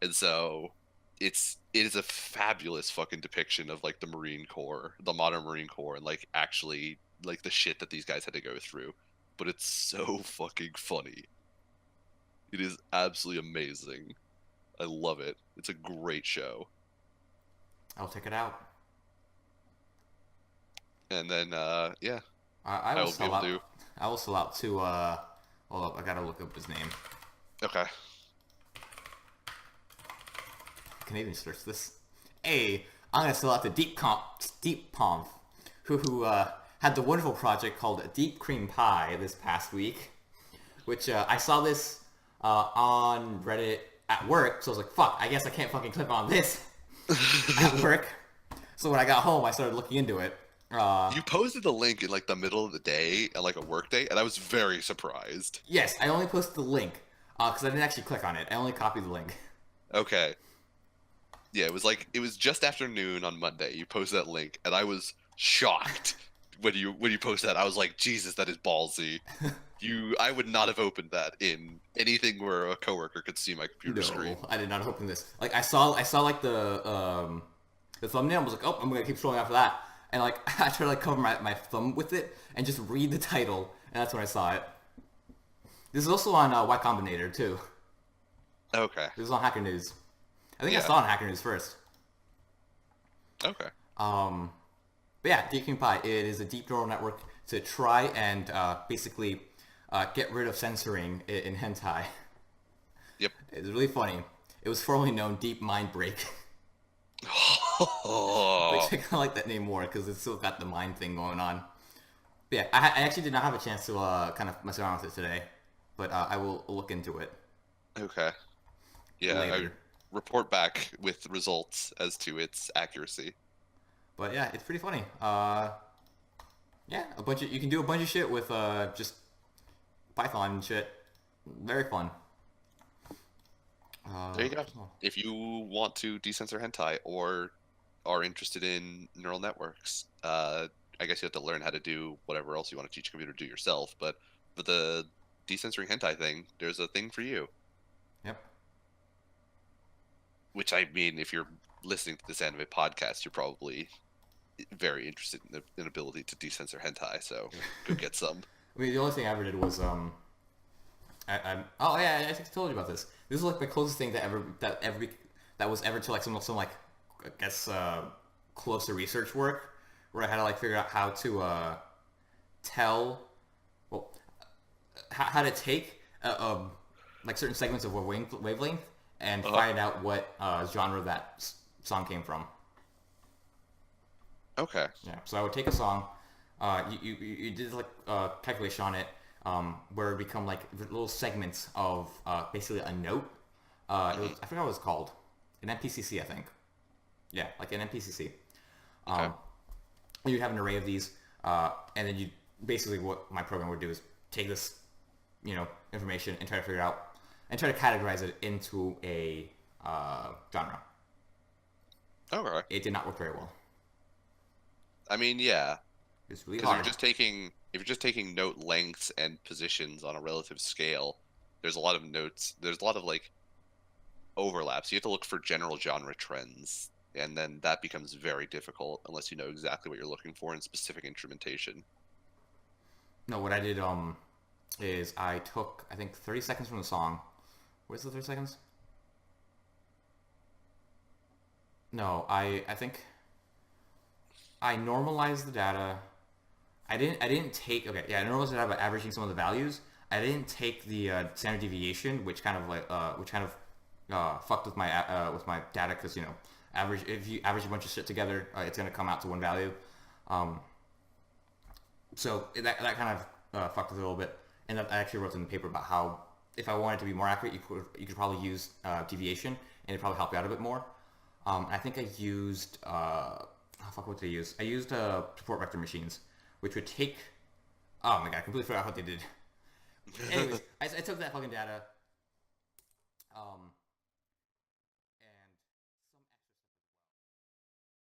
And so it is a fabulous fucking depiction of like the Marine Corps, the modern Marine Corps, and like actually like the shit that these guys had to go through. But it's so fucking funny. It is absolutely amazing. I love it. It's a great show. I'll check it out. And then yeah, I I will will be sell able out. to. I will sell out to hold up, I gotta look up his name. Okay. Canadian search this. Hey, I'm gonna sell out to Deep Pomp, who had the wonderful project called Deep Cream Pie this past week. which I saw this on Reddit at work, so I was like, fuck, I guess I can't fucking click on this at work. So when I got home, I started looking into it. You posted the link in like the middle of the day, at like a work day, and I was very surprised. Yes, I only posted the link because I didn't actually click on it. I only copied the link. Okay. Yeah, it was just after noon on Monday. You posted that link, and I was shocked when you posted that. I was like, Jesus, that is ballsy. I would not have opened that in anything where a coworker could see my computer screen. I did not open this. Like I saw like the thumbnail. I was like, oh, I'm gonna keep scrolling after that. And like I tried to like cover my thumb with it and just read the title, and that's when I saw it. This is also on Y Combinator too. Okay. This is on Hacker News. I think I Yeah. saw it on Hacker News first. Okay. But yeah, DeepKingPie, it is a deep neural network to try and basically get rid of censoring in hentai. Yep. It's really funny. It was formerly known Deep Mind Break. Oh. Which I kind of like that name more because it's still got the mind thing going on. But yeah, I actually did not have a chance to kind of mess around with it today, but I will look into it Okay. Yeah, later. report back with results as to its accuracy. But yeah, it's pretty funny. Yeah, you can do a bunch of shit with just Python and shit. Very fun. There you go. If you want to decensor hentai or are interested in neural networks, I guess you have to learn how to do whatever else you want to teach a computer to do yourself. But for the decensoring hentai thing, there's a thing for you. Yep. Which, I mean, if you're listening to this anime podcast, you're probably very interested in the ability to decensor hentai. So go get some. I mean, the only thing I ever did was oh yeah, I think I told you about this. This is like the closest thing that was ever to like some like I guess closer research work where I had to like figure out how to tell how to take like certain segments of a wavelength and find out what genre that song came from. Okay. Yeah, so I would take a song, you did like calculation on it, where it would become like little segments of basically a note. It was, I forgot what it was called, an MPCC, I think. Yeah, like an MPCC. Okay. You'd have an array of these, and then you basically what my program would do is take this, information and try to figure out and try to categorize it into a genre. Okay. It did not work very well. I mean, yeah. It's really Because hard. if you're just taking note lengths and positions on a relative scale, there's a lot of notes. There's a lot of like overlaps. You have to look for general genre trends, and then that becomes very difficult unless you know exactly what you're looking for in specific instrumentation. No, what I did is I took I think 30 seconds from the song. Where's the 30 seconds? No, I think I normalized the data. I didn't take I normalized the data by averaging some of the values. I didn't take the standard deviation, which kind of fucked with my data because if you average a bunch of shit together, it's gonna come out to one value. So that kind of fucked with it a little bit. And I actually wrote in the paper about how if I wanted to be more accurate, you could probably use deviation, and it'd probably help you out a bit more. I think I used what did I use? I used support vector machines, which would take. Oh my god, I completely forgot what they did. Anyways, I took that fucking data.